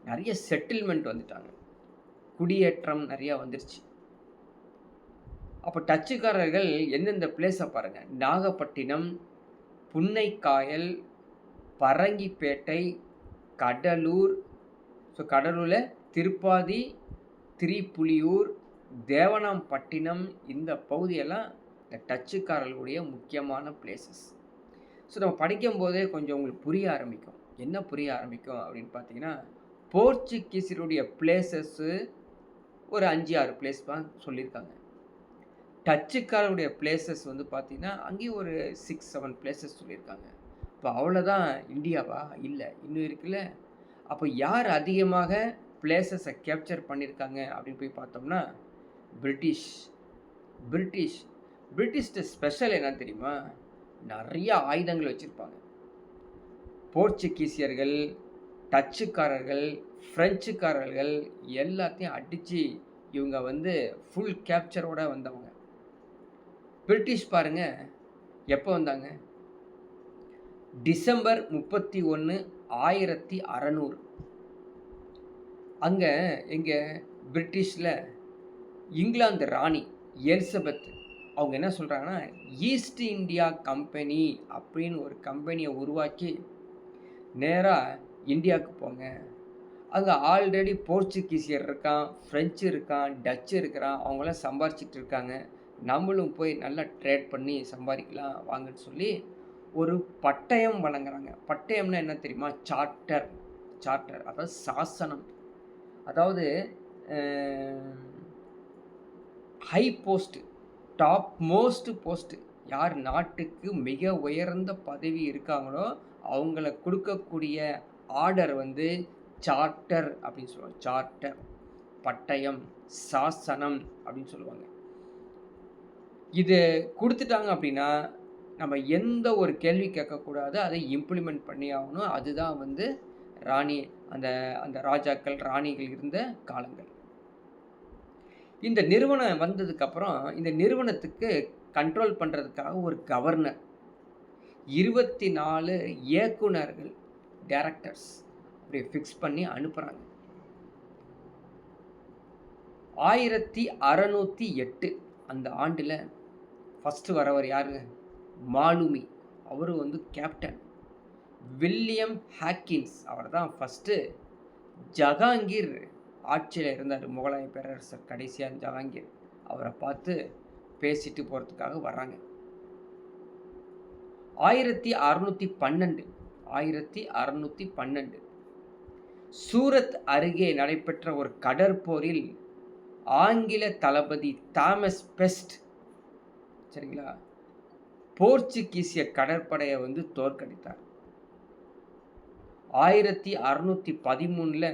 நிறைய செட்டில்மெண்ட் வந்துட்டாங்க. குடியேற்றம் நிறையா வந்துருச்சு. அப்போ டச்சுக்காரர்கள் எந்தெந்த பிளேஸை பாருங்கள்: நாகப்பட்டினம், புன்னைக்காயல், பரங்கிப்பேட்டை, கடலூர். ஸோ கடலூரில் திருப்பாதி, திரிப்புலியூர், தேவனாம்பட்டினம், இந்த பகுதியெல்லாம் இந்த டச்சுக்காரர்களுடைய முக்கியமான பிளேசஸ். ஸோ நம்ம படிக்கும்போதே கொஞ்சம் உங்களுக்கு புரிய ஆரம்பிக்கும். என்ன புரிய ஆரம்பிக்கும் அப்படின்னு பார்த்தீங்கன்னா, போர்ச்சுகீஸருடைய பிளேசஸ்ஸு ஒரு 5-6 பிளேஸ் தான் சொல்லியிருக்காங்க. டச்சுக்காரருடைய பிளேசஸ் வந்து பார்த்திங்கன்னா அங்கேயும் ஒரு 6-7 பிளேசஸ் சொல்லியிருக்காங்க. இப்போ அவ்வளோதான் இந்தியாவா? இல்லை, இன்னும் இருக்குல்ல. அப்போ யார் அதிகமாக பிளேசஸை கேப்சர் பண்ணியிருக்காங்க அப்படின்னு போய் பார்த்தோம்னா, பிரிட்டிஷ்ட ஸ்பெஷல் என்ன தெரியுமா? நிறைய ஆயுதங்கள் வச்சுருப்பாங்க. போர்ச்சுகீசியர்கள், டச்சுக்காரர்கள், ஃப்ரெஞ்சுக்காரர்கள் எல்லாத்தையும் அடித்து இவங்க வந்து ஃபுல் கேப்சரோடு வந்தவங்க. பிரிட்டிஷ் பாருங்கள் எப்போ வந்தாங்க? டிசம்பர் 31, 1600. அங்கே எங்கே? பிரிட்டிஷில் இங்கிலாந்து ராணி எலிசபெத் அவங்க என்ன சொல்கிறாங்கன்னா, ஈஸ்ட் இந்தியா கம்பெனி அப்படின்னு ஒரு கம்பெனியை உருவாக்கி நேராக இந்தியாவுக்கு போங்க, அங்கே ஆல்ரெடி போர்ச்சுகீசியர் இருக்கான், ஃப்ரெஞ்சு இருக்கான், டச்சு இருக்கிறான், அவங்களாம் சம்பாரிச்சிட்டு இருக்காங்க. நம்மளும் போய் நல்லா ட்ரேட் பண்ணி சம்பாதிக்கலாம் வாங்கன்னு சொல்லி ஒரு பட்டயம் வழங்குறாங்க. பட்டயம்னா என்ன தெரியுமா? சார்ட்டர். சார்ட்டர் அதாவது சாசனம். அதாவது high post, top most post, யார் நாட்டுக்கு மிக உயர்ந்த பதவி இருக்காங்களோ அவங்கள கொடுக்கக்கூடிய ஆர்டர் வந்து சார்ட்டர் அப்படின்னு சொல்லுவாங்க. சார்ட்டர், பட்டயம், சாசனம் அப்படின்னு சொல்லுவாங்க. இது கொடுத்துட்டாங்க அப்படின்னா நம்ம எந்த ஒரு கேள்வி கேட்கக்கூடாது, அதை இம்ப்ளிமெண்ட் பண்ணி ஆகணும். அதுதான் வந்து ராணி அந்த அந்த ராஜாக்கள் ராணிகள் இருந்த காலங்கள். இந்த நிறுவனம் வந்ததுக்கப்புறம் இந்த நிறுவனத்துக்கு கண்ட்ரோல் பண்ணுறதுக்காக ஒரு கவர்னர், 24 இயக்குனர்கள், டைரக்டர்ஸ் அப்படி ஃபிக்ஸ் பண்ணி அனுப்புகிறாங்க. 1608 அந்த ஆண்டில் ஃபஸ்ட்டு வரவர் யாருங்க? மாலுமி. அவர் வந்து கேப்டன். வில்லியம் ஹாக்கின்ஸ் அவர் தான் ஃபஸ்ட்டு. ஜஹாங்கீர் ஆட்சியில் இருந்தார், முகலாய பேரரசர் கடைசியாக ஜஹாங்கீர். அவரை பார்த்து பேசிட்டு போகிறதுக்காக வர்றாங்க. 1612 சூரத் அருகே நடைபெற்ற ஒரு கடற்போரில் ஆங்கில தளபதி தாமஸ் பெஸ்ட், சரிங்களா, போர்ச்சுகீசிய கடற்படையை வந்து தோற்கடித்தார். 1613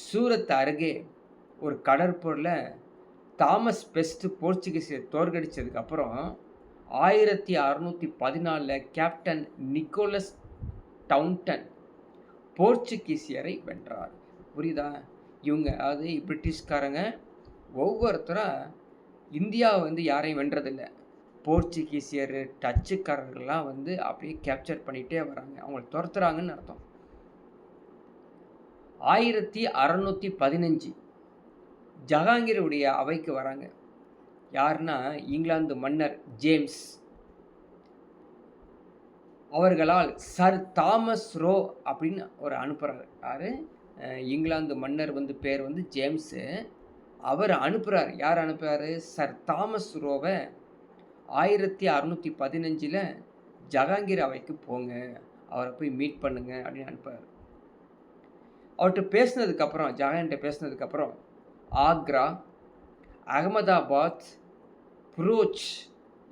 சூரத் அருகே ஒரு கடற்போரில் தாமஸ் பெஸ்ட் போர்ச்சுகீசியை தோற்கடித்ததுக்கப்புறம் 1614 கேப்டன் நிக்கோலஸ் டவுன்டன் போர்ச்சுகீசியரை வென்றார். புரியுதா? இவங்க அதாவது பிரிட்டிஷ்காரங்க ஒவ்வொருத்தராக இந்தியாவை வந்து யாரையும் வென்றதில்லை. போர்ச்சுகீசியர், டச்சுக்காரர்கள்லாம் வந்து அப்படியே கேப்சர் பண்ணிகிட்டே வராங்க, அவங்கள துரத்துறாங்கன்னு அர்த்தம். 1615 ஜஹாங்கீருடைய அவைக்கு வராங்க. யாருன்னா இங்கிலாந்து மன்னர் ஜேம்ஸ். அவர்களால் சர் தாமஸ் ரோ அப்படின்னு ஒரு அனுப்புகிறார். யார்? இங்கிலாந்து மன்னர் வந்து பேர் வந்து ஜேம்ஸு. அவர் அனுப்புகிறார். யார் அனுப்புகிறாரு? சர் தாமஸ் ரோவை 1615 ஜஹாங்கீர் அவைக்கு போங்க, அவரை போய் மீட் பண்ணுங்க அப்படின்னு அனுப்புகிறார். அவர்கிட்ட பேசினதுக்கப்புறம், ஜஹாங்கீர்கிட்ட பேசினதுக்கப்புறம் ஆக்ரா, அகமதாபாத், புரோச்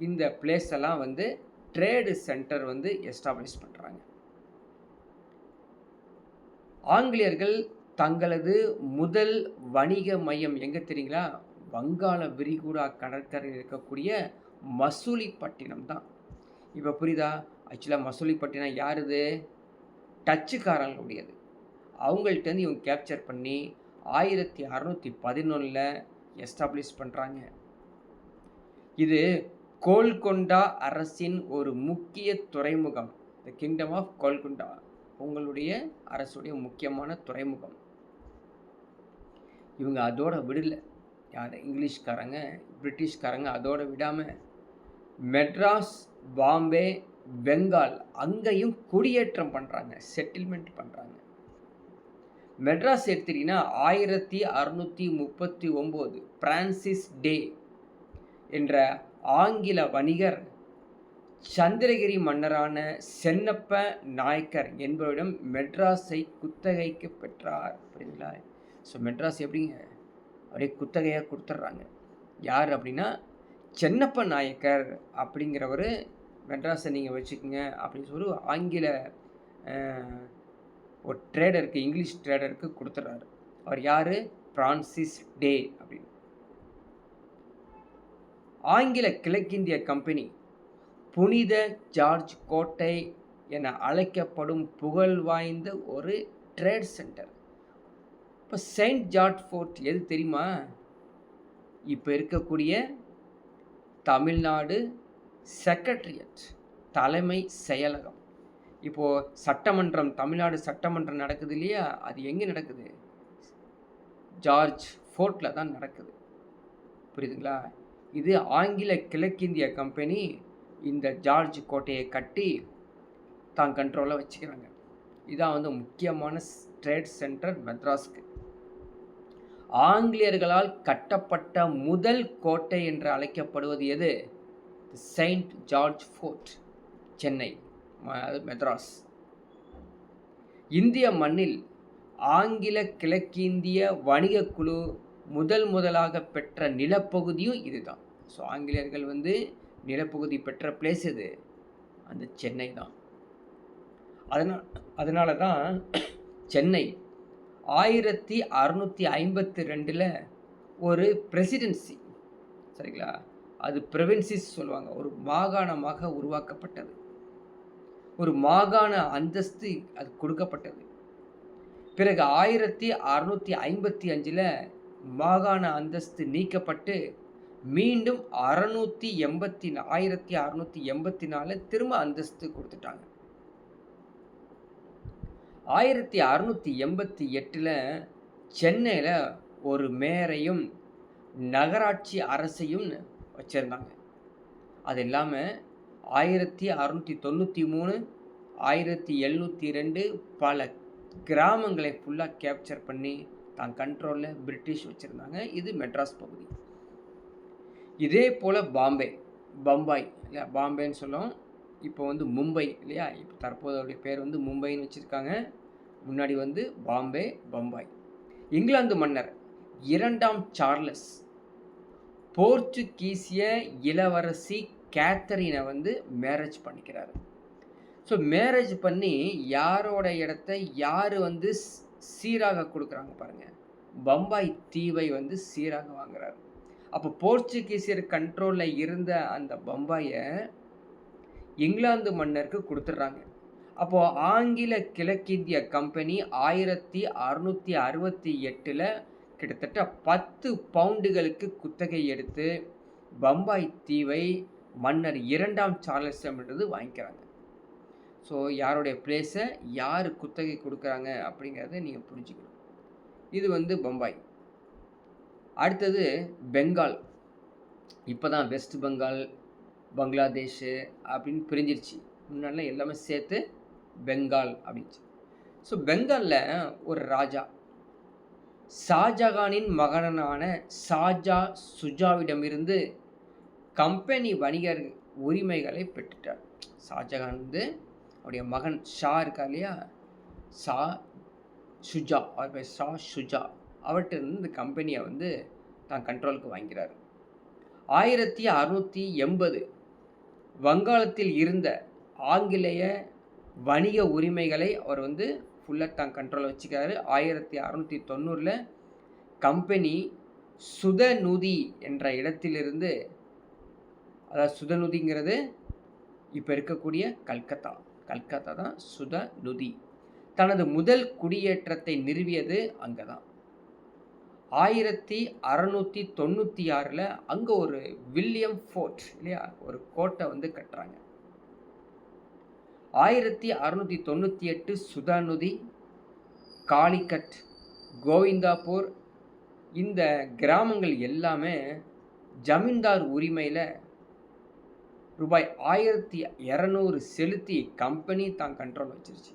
இந்த பிளேஸ் எல்லாம் வந்து ட்ரேடு சென்டர் வந்து எஸ்டாப்ளிஷ் பண்ணுறாங்க. ஆங்கிலேயர்கள் தங்களது முதல் வணிக மையம் எங்கே தெரியுங்களா? வங்காள விரிகுடா கடற்கரையில் இருக்கக்கூடிய மசூலிப்பட்டினம் தான். இப்போ புரியுதா? ஆக்சுவலாக மசூலிப்பட்டினம் யாருது? டச்சுக்காரங்களுடையது. அவங்கள்ட்டேருந்து இவங்க கேப்சர் பண்ணி 1611 எஸ்டாப்ளிஷ் பண்ணுறாங்க. இது கோல்கொண்டா அரசின் ஒரு முக்கிய துறைமுகம். த கிங்டம் ஆஃப் கோல்கொண்டா உங்களுடைய அரசுடைய முக்கியமான துறைமுகம். இவங்க அதோட விடலை. யார்? இங்கிலீஷ்காரங்க, பிரிட்டிஷ்காரங்க அதோட விடாமல் மெட்ராஸ், பாம்பே, பெங்கால் அங்கேயும் குடியேற்றம் பண்ணுறாங்க, செட்டில்மெண்ட் பண்ணுறாங்க. மெட்ராஸ் எடுத்துட்டிங்கன்னா 1639 பிரான்சிஸ் டே என்ற ஆங்கில வணிகர் சந்திரகிரி மன்னரான சென்னப்ப நாயக்கர் என்பவரிடம் மெட்ராஸை குத்தகைக்கு பெற்றார். புரியுதுங்களா? ஸோ மெட்ராஸ் எப்படிங்க அப்படியே குத்தகையாக கொடுத்துட்றாங்க. யார் அப்படின்னா சென்னப்ப நாயக்கர் அப்படிங்கிறவர் மெட்ராஸை நீங்கள் வச்சுக்கோங்க அப்படின்னு சொல்லி ஆங்கில ஒரு ட்ரேடருக்கு, இங்கிலீஷ் ட்ரேடருக்கு கொடுத்துட்றாரு. அவர் யார்? பிரான்சிஸ் டே அப்படின்னு. ஆங்கில கிழக்கிந்திய கம்பெனி புனித ஜார்ஜ் கோட்டை என அழைக்கப்படும் புகழ் வாய்ந்த ஒரு ட்ரேட் சென்டர். இப்போ செயின்ட் ஜார்ஜ் ஃபோர்ட் எது தெரியுமா? இப்போ இருக்கக்கூடிய தமிழ்நாடு செக்ரட்டரியேட், தலைமை செயலகம். இப்போது சட்டமன்றம், தமிழ்நாடு சட்டமன்றம் நடக்குது இல்லையா? அது எங்கே நடக்குது? ஜார்ஜ் ஃபோர்ட்டில் தான் நடக்குது. புரியுதுங்களா? இது ஆங்கில கிழக்கிந்திய கம்பெனி இந்த ஜார்ஜ் கோட்டையை கட்டி தான் கண்ட்ரோலாக வச்சுக்கிறாங்க. இதான் வந்து முக்கியமான ட்ரேட் சென்டர் மெட்ராஸ்க்கு. ஆங்கிலேயர்களால் கட்டப்பட்ட முதல் கோட்டை என்று அழைக்கப்படுவது எது? Saint George fort, Chennai, Madras. இந்திய மண்ணில் ஆங்கில கிழக்கிந்திய வணிக குழு முதலாக பெற்ற நிலப்பகுதியும் இதுதான். ஸோ ஆங்கிலேயர்கள் வந்து நிலப்பகுதி பெற்ற பிளேஸ் இது அந்த சென்னை தான். அதனால தான் சென்னை 1652 ஒரு பிரசிடென்சி, சரிங்களா, அது ப்ரொவின்சிஸ் சொல்லுவாங்க, ஒரு மாகாணமாக உருவாக்கப்பட்டது. ஒரு மாகாண அந்தஸ்து அது கொடுக்கப்பட்டது. பிறகு 1655 மாகாண அந்தஸ்து நீக்கப்பட்டு மீண்டும் 1684 திரும்ப அந்தஸ்து கொடுத்துட்டாங்க. 1688 சென்னையில் ஒரு மேயரையும் நகராட்சி அரசையும் வச்சுருந்தாங்க. அது இல்லாமல் 1693 1702 பல கிராமங்களை ஃபுல்லாக கேப்சர் பண்ணி தான் கண்ட்ரோலில் பிரிட்டிஷ் வச்சுருந்தாங்க. இது மெட்ராஸ் பகுதி. இதே போல் பம்பாய் இல்லையா, பாம்பேன்னு சொல்லுவோம், இப்போ வந்து மும்பை இல்லையா, இப்போ தற்போதைய பேர் வந்து மும்பைன்னு வச்சுருக்காங்க. முன்னாடி வந்து பம்பாய். இங்கிலாந்து மன்னர் 2ஆம் சார்லஸ் போர்ச்சுகீசிய இளவரசி கேத்தரினை வந்து மேரேஜ் பண்ணிக்கிறாரு. ஸோ மேரேஜ் பண்ணி யாரோட இடத்த யார் வந்து சீராக கொடுக்குறாங்க பாருங்கள், பம்பாய் தீவை வந்து சீராக வாங்குறாரு. அப்போ போர்ச்சுகீசியர் கண்ட்ரோலில் இருந்த அந்த பம்பாயை இங்கிலாந்து மன்னருக்கு கொடுத்துட்றாங்க. அப்போது ஆங்கில கிழக்கிந்திய கம்பெனி 1668 கிட்டத்தட்ட 10 பவுண்டுகளுக்கு குத்தகை எடுத்து பம்பாய் தீவை மன்னர் 2ஆம் சார்லஸிடமிருந்து வாங்கிக்கிறாங்க. ஸோ யாருடைய பிளேஸை யார் குத்தகை கொடுக்குறாங்க அப்படிங்கிறத நீங்கள் புரிஞ்சுக்கணும். இது வந்து பம்பாய். அடுத்தது பெங்கால். இப்போ தான் வெஸ்ட் பெங்கால், பங்களாதேஷ் அப்படின்னு பிரிஞ்சிருச்சு. முன்னாடிலாம் எல்லாமே சேர்த்து பெங்கால் அப்படின்ச்சு. ஸோ பெங்காலில் ஒரு ராஜா ஷாஜகானின் மகனான ஷாஜா சுஜாவிடமிருந்து கம்பெனி வணிகர் உரிமைகளை பெற்றுட்டார். ஷாஜகான் வந்து அவருடைய மகன் ஷா இருக்கார் இல்லையா, ஷா ஷுஜா, அவர் பேர் ஷா ஷுஜா, அவர்கிட்ட இருந்து இந்த கம்பெனியை வந்து தான் கண்ட்ரோலுக்கு வாங்கிறார். 1680 வங்காளத்தில் இருந்த ஆங்கிலேய வணிக உரிமைகளை அவர் வந்து ஃபுல்லாக தான் கண்ட்ரோலில் வச்சுக்கிறாரு. 1690 கம்பெனி சுதநுதி என்ற இடத்திலிருந்து, அதாவது சுதநுதிங்கிறது இப்போ இருக்கக்கூடிய கல்கத்தா தான் சுதநுதி, தனது முதல் குடியேற்றத்தை நிறுவியது அங்கே தான். 1696 அங்கே ஒரு வில்லியம் ஃபோர்ட் இல்லையா, ஒரு கோட்டை வந்து கட்டுறாங்க. 1698 சுதநுதி, காலிக்கட், கோவிந்தாப்பூர், இந்த கிராமங்கள் எல்லாமே ஜமீன்தார் உரிமையில் ரூபாய் 1200 செலுத்தி கம்பெனி தான் கண்ட்ரோல் வச்சிருச்சு.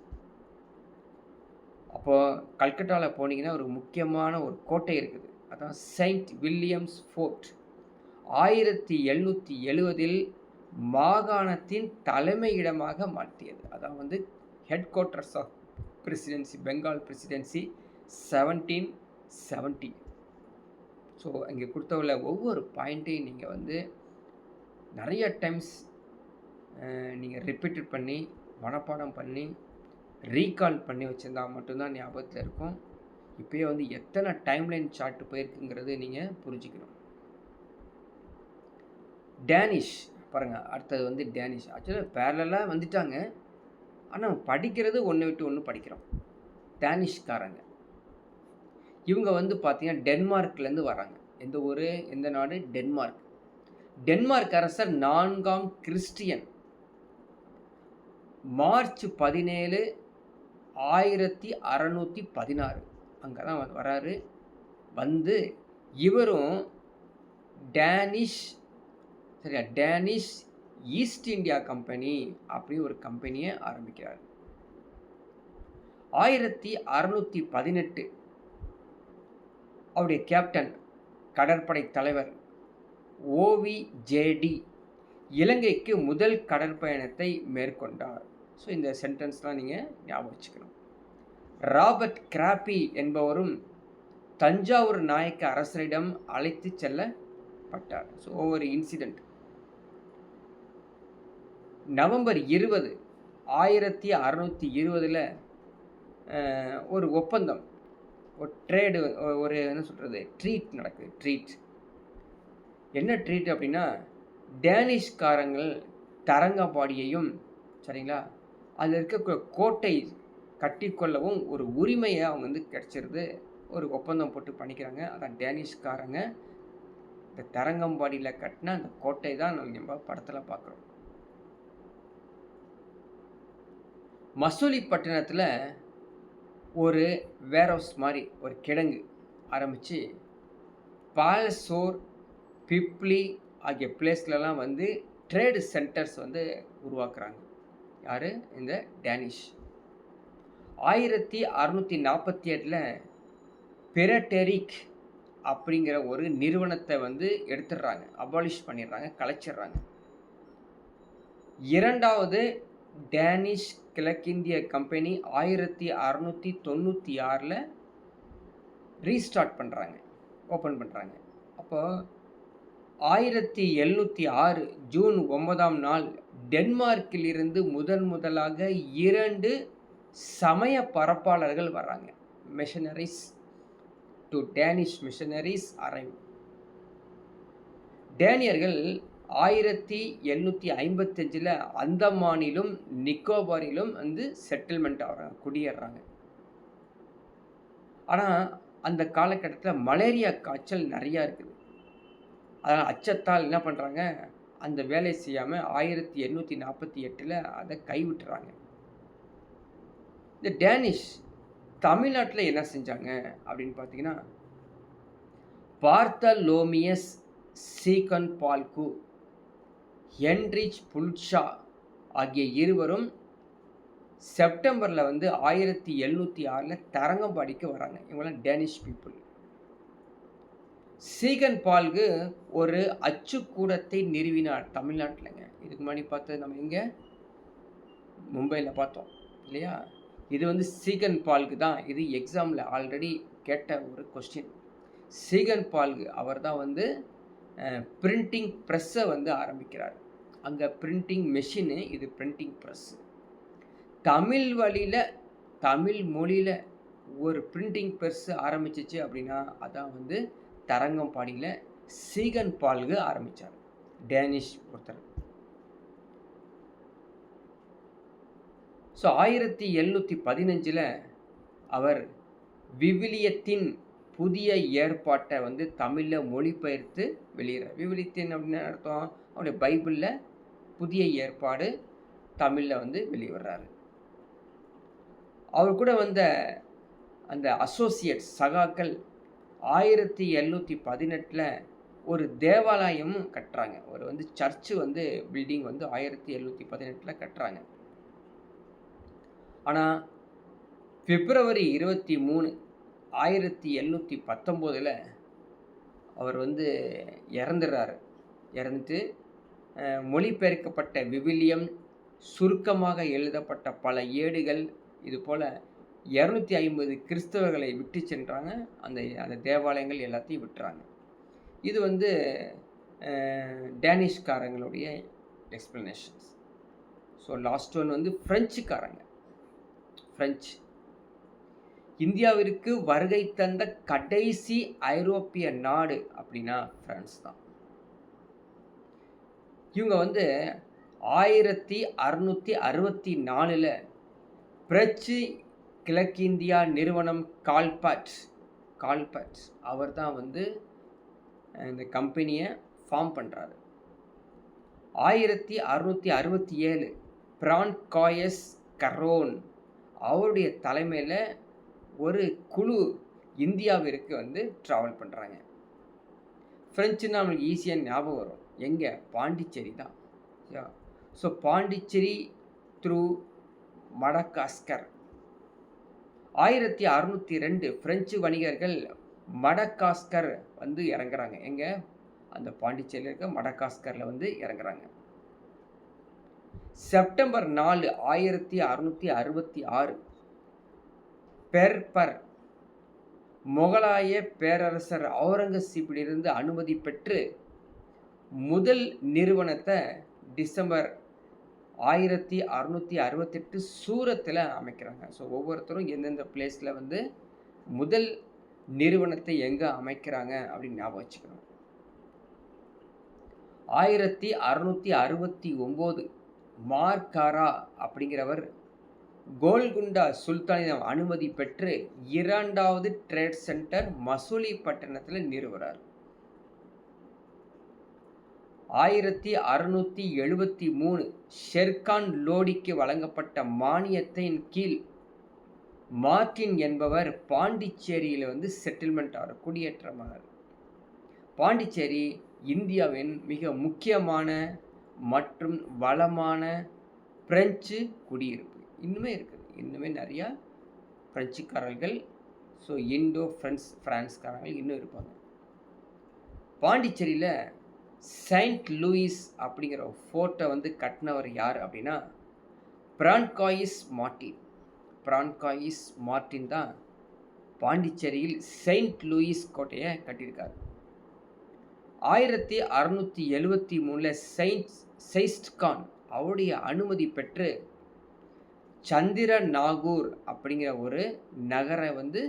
அப்போது கல்கட்டாவில் போனீங்கன்னா ஒரு முக்கியமான ஒரு கோட்டை இருக்குது, அதான் செயின்ட் வில்லியம்ஸ் ஃபோர்ட். 1770 மாகாணத்தின் தலைமையிடமாக மாற்றியது. அதான் வந்து headquarters of presidency, Bengal presidency 1770. So இங்கே கொடுத்தவள்ள ஒவ்வொரு பாயிண்ட்டையும் நீங்கள் வந்து நிறைய டைம்ஸ் நீங்கள் ரிப்பீட்டட் பண்ணி மனப்பாடம் பண்ணி ரீகால் பண்ணி வச்சுருந்தா மட்டும்தான் ஞாபகத்தில் இருக்கும். இப்போயே வந்து எத்தனை டைம்லைன் சார்ட் போயிருக்குங்கிறது நீங்கள் புரிஞ்சுக்கணும். டேனிஷ் பாருங்கள், அடுத்தது வந்து டேனிஷ். ஆக்சுவலாக பேரலாக வந்துட்டாங்க, ஆனால் படிக்கிறது ஒன்று விட்டு ஒன்று படிக்கிறோம். டேனிஷ்காரங்க இவங்க வந்து பார்த்திங்கன்னா டென்மார்க்லேருந்து வராங்க. எந்த ஊர், எந்த நாடு? டென்மார்க். டென்மார்க் அரசர் 4ஆம் கிறிஸ்டியன் மார்ச் 17, 1616 அங்கே தான் வராரு. வந்து இவரும் டேனிஷ், சரியா, டேனிஷ் ஈஸ்ட் இந்தியா கம்பெனி அப்படி ஒரு கம்பெனியை ஆரம்பிக்கிறார். 1618 அவருடைய கேப்டன் கடற்படை தலைவர் ஓவிஜேடி இலங்கைக்கு முதல் கடற்பயணத்தை மேற்கொண்டார். ஸோ இந்த சென்டென்ஸ்லாம் நீங்கள் ஞாபகம் வச்சுக்கணும். ராபர்ட் கிராப்பி என்பவரும் தஞ்சாவூர் நாயக்க அரசரிடம் அழைத்து செல்லப்பட்டார். ஸோ ஒவ்வொரு இன்சிடெண்ட். நவம்பர் 20, 1620 ஒரு ஒப்பந்தம், ஒரு ட்ரேடு, ஒரு என்ன சொல்கிறது, ட்ரீட் நடக்குது. ட்ரீட் என்ன ட்ரீட் அப்படின்னா, டேனிஷ்காரங்கள் தரங்கம்பாடியையும் சரிங்களா, அதில் இருக்க கோட்டை கட்டிக்கொள்ளவும் ஒரு உரிமையை அவங்க வந்து கிடச்சிருது. ஒரு ஒப்பந்தம் போட்டு பண்ணிக்கிறாங்க. அதான் டேனிஷ்காரங்க இந்த தரங்கம்பாடியில் கட்டின அந்த கோட்டை தான் நம்ம படத்தில் பார்க்குறோம். மசூலிப்பட்டினத்தில் ஒரு வேர்ஹவுஸ் மாதிரி ஒரு கிடங்கு ஆரம்பித்து பாலசோர், பிப்ளி ஆகிய பிளேஸ்லலாம் வந்து ட்ரேடு சென்டர்ஸ் வந்து உருவாக்குறாங்க. யார்? இந்த டேனிஷ். 1648 பெரட்டெரிக் அப்படிங்கிற ஒரு நிறுவனத்தை வந்து எடுத்துடுறாங்க, அபாலிஷ் பண்ணிடுறாங்க, கலைச்சிடுறாங்க. இரண்டாவது டேனிஷ் கிழக்கிந்திய கம்பெனி 1696 ரீஸ்டார்ட் பண்ணுறாங்க, ஓப்பன் பண்ணுறாங்க. அப்போது 1706 ஜூன் 9 டென்மார்க்கிலிருந்து முதலாக 2 சமய பரப்பாளர்கள் வர்றாங்க. Missionaries two Danish missionaries arrive. டேனியர்கள் 1755 அந்தமானிலும் நிக்கோபாரிலும் வந்து செட்டில்மெண்ட் ஆகிறாங்க, குடியேறாங்க. ஆனால் அந்த காலகட்டத்தில் மலேரியா காய்ச்சல் நிறையா இருக்குது. அதனால் அச்சத்தால் என்ன பண்ணுறாங்க, அந்த வேலை செய்யாமல் 1848 அதை கைவிட்டுறாங்க. இந்த டேனிஷ் தமிழ்நாட்டில் என்ன செஞ்சாங்க அப்படின்னு பார்த்தீங்கன்னா, பார்த்தலோமியஸ் சீகன்பால்கு, ஹென்ரிச் புல்ஷா ஆகிய இருவரும் செப்டம்பரில் வந்து 1706 தரங்கம்பாடிக்கு வராங்க. இவங்களாம் டேனிஷ் பீப்புள். சீகன்பால்கு ஒரு அச்சுக்கூடத்தை நிறுவினார் தமிழ்நாட்டில்ங்க. இதுக்கு முன்னாடி பார்த்தது நம்ம எங்கே, மும்பையில் பார்த்தோம் இல்லையா? இது வந்து சீகன்பால்கு தான். இது எக்ஸாமில் ஆல்ரெடி கேட்ட ஒரு கொஸ்டின். சீகன்பால்கு அவர் தான் வந்து பிரிண்டிங் ப்ரெஸ்ஸை வந்து ஆரம்பிக்கிறார். அங்கே பிரிண்டிங் மெஷினு, இது பிரிண்டிங் ப்ரெஸ்ஸு. தமிழ் வழியில், தமிழ் மொழியில் ஒரு பிரிண்டிங் ப்ரெஸ்ஸு ஆரம்பிச்சிச்சு அப்படின்னா அதான் வந்து தரங்கம்பாடியில் சீகன்பால்கு ஆரம்பித்தார், டேனிஷ் ஒருத்தர். ஸோ 1715 அவர் விவிலியத்தின் புதிய ஏற்பாட்டை வந்து தமிழில் மொழிபெயர்த்து வெளியிடுறார். விவிலியத்தின் அப்படின்னு அர்த்தம், அவருடைய பைபிளில் புதிய ஏற்பாடு தமிழில் வந்து வெளியிடுறாரு. அவர் கூட வந்த அந்த அசோசியேட்ஸ் சகாக்கள் 1718 ஒரு தேவாலயமும் கட்டுறாங்க. ஒரு வந்து சர்ச்சு வந்து பில்டிங் வந்து 1718 கட்டுறாங்க. ஆனால் பிப்ரவரி 23, 1719 அவர் வந்து இறந்துடுறாரு. இறந்துட்டு மொழிபெயர்க்கப்பட்ட விவிலியம், சுருக்கமாக எழுதப்பட்ட பல ஏடுகள், இது போல் 250 கிறிஸ்தவர்களை விட்டு சென்றாங்க. அந்த தேவாலயங்கள் எல்லாத்தையும் விட்டுறாங்க. இது வந்து டேனிஷ்காரங்களுடைய எக்ஸ்ப்ளனேஷன்ஸ். ஸோ லாஸ்ட் ஒன் வந்து ஃப்ரெஞ்சுக்காரங்க. ஃப்ரெஞ்சு இந்தியாவிற்கு வருகை தந்த கடைசி ஐரோப்பிய நாடு அப்படின்னா பிரான்ஸ் தான். இவங்க வந்து 1664 பிரெஞ்சு கிழக்கிந்தியா நிறுவனம் கால்பட் அவர் தான் வந்து இந்த கம்பெனியை ஃபார்ம் பண்ணுறாரு. 1667 பிரான்காயஸ் கரோன் அவருடைய தலைமையில் ஒரு குழு இந்தியாவிற்கு வந்து ட்ராவல் பண்ணுறாங்க. ஃப்ரெஞ்சுன்னா நம்மளுக்கு ஈஸியாக ஞாபகம் வரும். எங்கே? பாண்டிச்சேரி தான். So Pondicherry through Madagascar 1602 French வணிகர்கள் மடகாஸ்கர் வந்து இறங்குறாங்க. எங்க? அந்த பாண்டிச்சேரியில இருக்க மடகாஸ்கர்ல வந்து இறங்குறாங்க. செப்டம்பர் 4, 1666 பெர்பர் முகலாய பேரரசர் அவுரங்கசீப்பிலிருந்து அனுமதி பெற்று முதல் நிறுவனத்தை டிசம்பர் 1668 சூரத்தில் அமைக்கிறாங்க. ஸோ ஒவ்வொருத்தரும் எந்தெந்த பிளேஸில் வந்து முதல் நிறுவனத்தை எங்கே அமைக்கிறாங்க அப்படின்னு ஞாபகம் வச்சுக்கணும். 1669 மார்காரா அப்படிங்கிறவர் கோல்குண்டா சுல்தானிடம் அனுமதி பெற்று 2வது ட்ரேட் சென்டர் மசூலிப்பட்டினத்தில் நிறுவுறார். 1673 ஷெர்கான் லோடிக்கு வழங்கப்பட்ட மானியத்தின் கீழ் மார்டின் என்பவர் பாண்டிச்சேரியில் வந்து செட்டில்மெண்ட் ஆகிறார், குடியேற்றமானார். பாண்டிச்சேரி இந்தியாவின் மிக முக்கியமான மற்றும் வளமான பிரெஞ்சு குடியிருப்பு. இன்னுமே இருக்குது, இன்னுமே நிறையா பிரெஞ்சுக்காரர்கள், ஸோ இண்டோ பிரான்ஸ்காரர்கள் இன்னும் இருப்பாங்க. பாண்டிச்சேரியில் செயின்ட் லூயிஸ் அப்படிங்கிற ஃபோர்ட்டை வந்து கட்டினவர் யார் அப்படின்னா பிரான்காயிஸ் மார்டின் தான் பாண்டிச்சேரியில் செயின்ட் லூயிஸ் கோட்டையை கட்டியிருக்கார். 1673 செயிஸ்ட்கான் அவருடைய அனுமதி பெற்று சந்திரநாகூர் அப்படிங்கிற ஒரு நகரை வந்து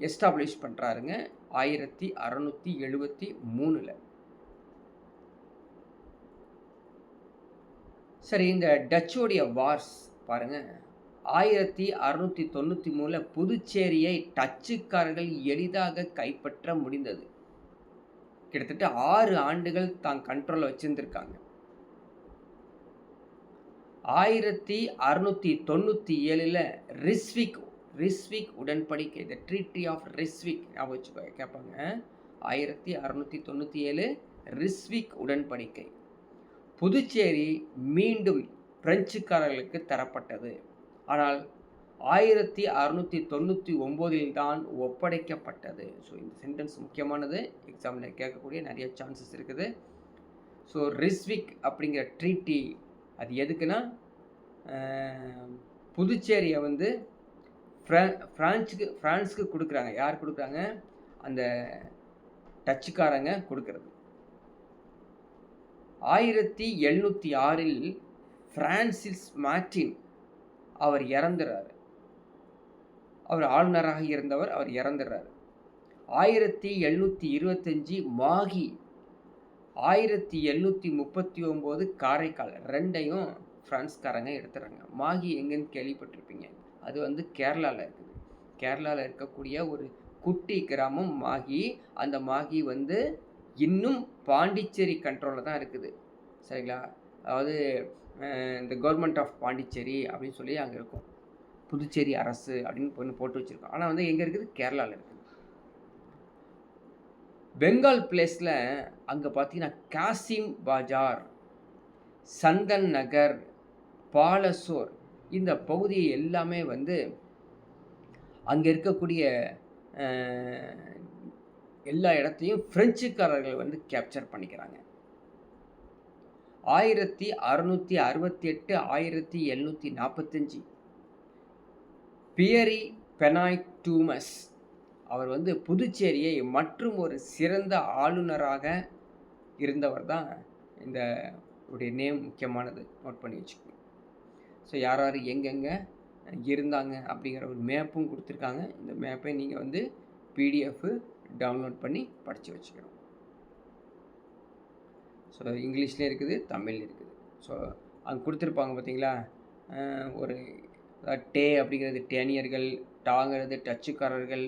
எஸ்டாப்ளிஷ் பண்ணுறாருங்க 1673. சரி, இந்த டச்சோடைய வார்ஸ் பாருங்கள். 1693 புதுச்சேரியை டச்சுக்காரர்கள் எளிதாக கைப்பற்ற முடிந்தது. கிட்டத்தட்ட 6 ஆண்டுகள் தான் கண்ட்ரோலில் வச்சுருந்துருக்காங்க. 1697 ரிஸ்விக் உடன்படிக்கை, த ட்ரீட்டி ஆஃப் ரிஸ்விக் ஞாபகம் கேட்பாங்க. 1697 ரிஸ்விக் உடன்படிக்கை புதுச்சேரி மீண்டும் பிரெஞ்சுக்காரர்களுக்கு தரப்பட்டது. ஆனால் 1699 தான் ஒப்படைக்கப்பட்டது. ஸோ இந்த சென்டென்ஸ் முக்கியமானது, எக்ஸாமில் கேட்கக்கூடிய நிறைய சான்சஸ் இருக்குது. ஸோ ரிஸ்விக் அப்படிங்கிற ட்ரீட்டி அது எதுக்குன்னா புதுச்சேரியை வந்து ஃப்ரான்ஸுக்கு கொடுக்குறாங்க. யார் கொடுக்குறாங்க? அந்த டச்சுக்காரங்க கொடுக்கறது. 1706 பிரான்சிஸ் மார்டின் அவர் இறந்துறாரு. அவர் ஆளுநராக இருந்தவர், அவர் இறந்துடுறாரு. 1725 மாகி, 1739 காரைக்கால், ரெண்டையும் பிரான்ஸ்காரங்க எடுத்துறாங்க. மாகி எங்கன்னு கேள்விப்பட்டிருப்பீங்க, அது வந்து கேரளாவில் இருக்குது. கேரளாவில் இருக்கக்கூடிய ஒரு குட்டி கிராமம் மாகி. அந்த மாகி வந்து இன்னும் பாண்டிச்சேரி கண்ட்ரோலில் தான் இருக்குது, சரிங்களா? அதாவது இந்த கவர்மெண்ட் ஆஃப் பாண்டிச்சேரி அப்படின்னு சொல்லி அங்கே இருக்கும், புதுச்சேரி அரசு அப்படின்னு போட்டு வச்சுருக்கோம். ஆனால் வந்து எங்கே இருக்குது? கேரளாவில் இருக்குது. பெங்கால் பிளேஸில் அங்கே பார்த்தீங்கன்னா காசிம் பஜார், சந்தன் நகர், பாலசோர், இந்த பகுதியை எல்லாமே வந்து அங்கே இருக்கக்கூடிய எல்லா இடத்தையும் பிரெஞ்சுக்காரர்கள் வந்து கேப்சர் பண்ணிக்கிறாங்க. 1668 1745 பியரி பெனாய் டூமஸ் அவர் வந்து புதுச்சேரியை மற்றும் ஒரு சிறந்த ஆளுநராக இருந்தவர் தான். இந்த உடைய நேம் முக்கியமானது, நோட் பண்ணி வச்சுக்கோங்க. ஸோ யார் யார் எங்கெங்கே இருந்தாங்க அப்படிங்கிற ஒரு மேப்பும் கொடுத்துருக்காங்க. இந்த மேப்பை நீங்கள் வந்து பிடிஎஃப் டவுன்லோட் பண்ணி படித்து வச்சுக்கணும். ஸோ இங்கிலீஷ்லேயும் இருக்குது, தமிழ்லையும் இருக்குது. ஸோ அங்கே கொடுத்துருப்பாங்க பார்த்தீங்களா, ஒரு டே அப்படிங்கிறது டேனியர்கள், டாங்கிறது டச்சுக்காரர்கள்,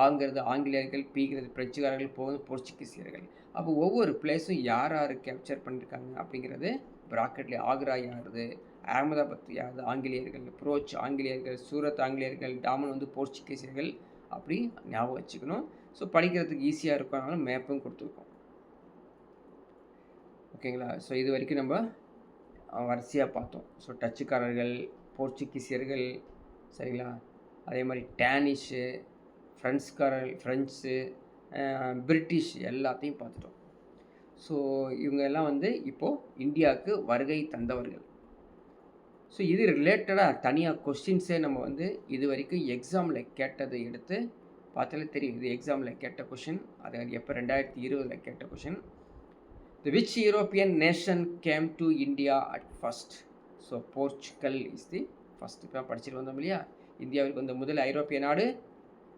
ஆங்கிறது ஆங்கிலேயர்கள், பீங்கிறது பிரெஞ்சுக்காரர்கள், போகிறது போர்ச்சுகீசியர்கள். அப்போ ஒவ்வொரு பிளேஸும் யார் யார் கேப்சர் பண்ணியிருக்காங்க அப்படிங்கிறது ப்ராக்கெட்லேயே. ஆக்ரா யாருது, அகமதாபாத் யாருது ஆங்கிலேயர்கள், புரோச் ஆங்கிலேயர்கள், சூரத் ஆங்கிலேயர்கள், டாமன் வந்து போர்ச்சுகீசியர்கள், அப்படி ஞாபகம் வச்சுக்கணும். ஸோ படிக்கிறதுக்கு ஈஸியாக இருக்கனால மேப்பும் கொடுத்துருக்கோம். ஓகேங்களா? ஸோ இது வரைக்கும் நம்ம வரிசையாக பார்த்தோம். ஸோ டச்சுக்காரர்கள், போர்ச்சுகீசியர்கள், சரிங்களா? அதே மாதிரி டேனிஷு, ஃப்ரெஞ்சு, பிரிட்டிஷ் எல்லாத்தையும் பார்த்துட்டோம். ஸோ இவங்க எல்லாம் வந்து இப்போது இந்தியாவுக்கு வருகை தந்தவர்கள். ஸோ இது ரிலேட்டடாக தனியாக கொஸ்டின்ஸே நம்ம வந்து இது வரைக்கும் எக்ஸாமில் கேட்டதை எடுத்து பார்த்தாலே தெரியும். இது எக்ஸாமில் கேட்ட கொஷின். அது எப்போ 2020 கேட்ட question. Which European nation came to India at first? So Portugal is the first. இப்போ படிச்சுட்டு வந்தோம் இல்லையா, இந்தியாவிற்கு வந்த முதல் ஐரோப்பிய நாடு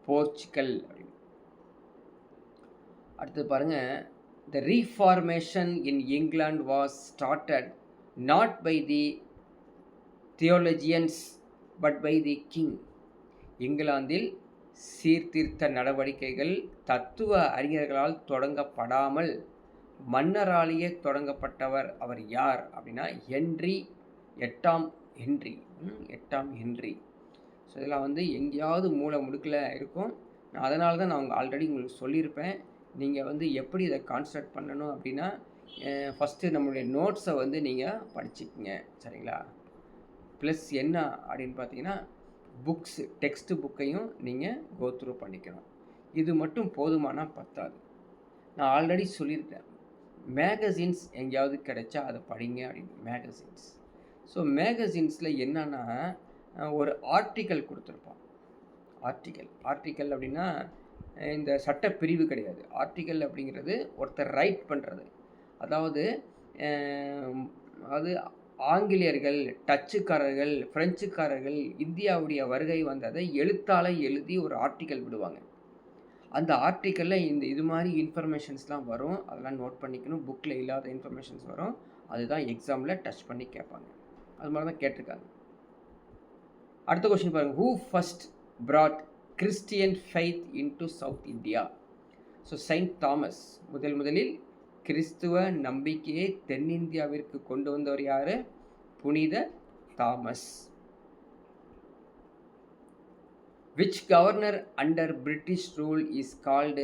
போர்ச்சுகல் அப்படின்னு. அடுத்து பாருங்கள், the reformation in England was started not by the theologians but by the king. இங்கிலாந்தில் சீர்திருத்த நடவடிக்கைகள் தத்துவ அறிஞர்களால் தொடங்கப்படாமல் மன்னராலேயே தொடங்கப்பட்டவர். அவர் யார் அப்படின்னா எட்டாம் ஹென்றி. ஸோ இதெல்லாம் வந்து எங்கேயாவது மூளை முடுக்கில் இருக்கும். நான் அதனால தான் நான் ஆல்ரெடி உங்களுக்கு சொல்லியிருப்பேன். நீங்கள் வந்து எப்படி இதை கான்சன்ட்ரேட் பண்ணணும் அப்படின்னா, ஃபஸ்ட்டு நம்மளுடைய நோட்ஸை வந்து நீங்கள் படிச்சுக்கங்க, சரிங்களா? ப்ளஸ் என்ன அப்படின்னு பார்த்தீங்கன்னா, டெக்ஸ்ட் புக்கையும் நீங்கள் கோத்ரூ பண்ணிக்கணும். இது மட்டும் போதுமானா பத்தாது. நான் ஆல்ரெடி சொல்லியிருக்கேன், மேகசின்ஸ் எங்கேயாவது கிடைச்சா அதை படிங்க அப்படின்னு. மேகசின்ஸ். ஸோ மேகசின்ஸில் என்னன்னா, ஒரு ஆர்டிக்கல் கொடுத்துருப்பான். ஆர்டிக்கல் அப்படின்னா இந்த சட்ட பிரிவு கிடையாது. ஆர்டிக்கல் அப்படிங்கிறது ஒருத்தர் ரைட் பண்ணுறது. அதாவது அது ஆங்கிலேயர்கள், டச்சுக்காரர்கள், ஃப்ரெஞ்சுக்காரர்கள் இந்தியாவுடைய வருகை வந்ததை எழுத்தால் எழுதி ஒரு ஆர்டிக்கல் விடுவாங்க. அந்த ஆர்டிக்கலில் இது மாதிரி இன்ஃபர்மேஷன்ஸ்லாம் வரும். அதெல்லாம் நோட் பண்ணிக்கணும். புக்கில் இல்லாத இன்ஃபர்மேஷன்ஸ் வரும். அதுதான் எக்ஸாமில் டச் பண்ணி கேட்பாங்க. அது மாதிரி தான் கேட்டிருக்காங்க. அடுத்த கொஸ்டின் பாருங்கள். Who first brought Christian faith into south India? So Saint Thomas. முதலில் கிறிஸ்துவ நம்பிக்கையை தென்னிந்தியாவிற்கு கொண்டு வந்தவர் யார்? புனித Thomas. Which governor under British rule is called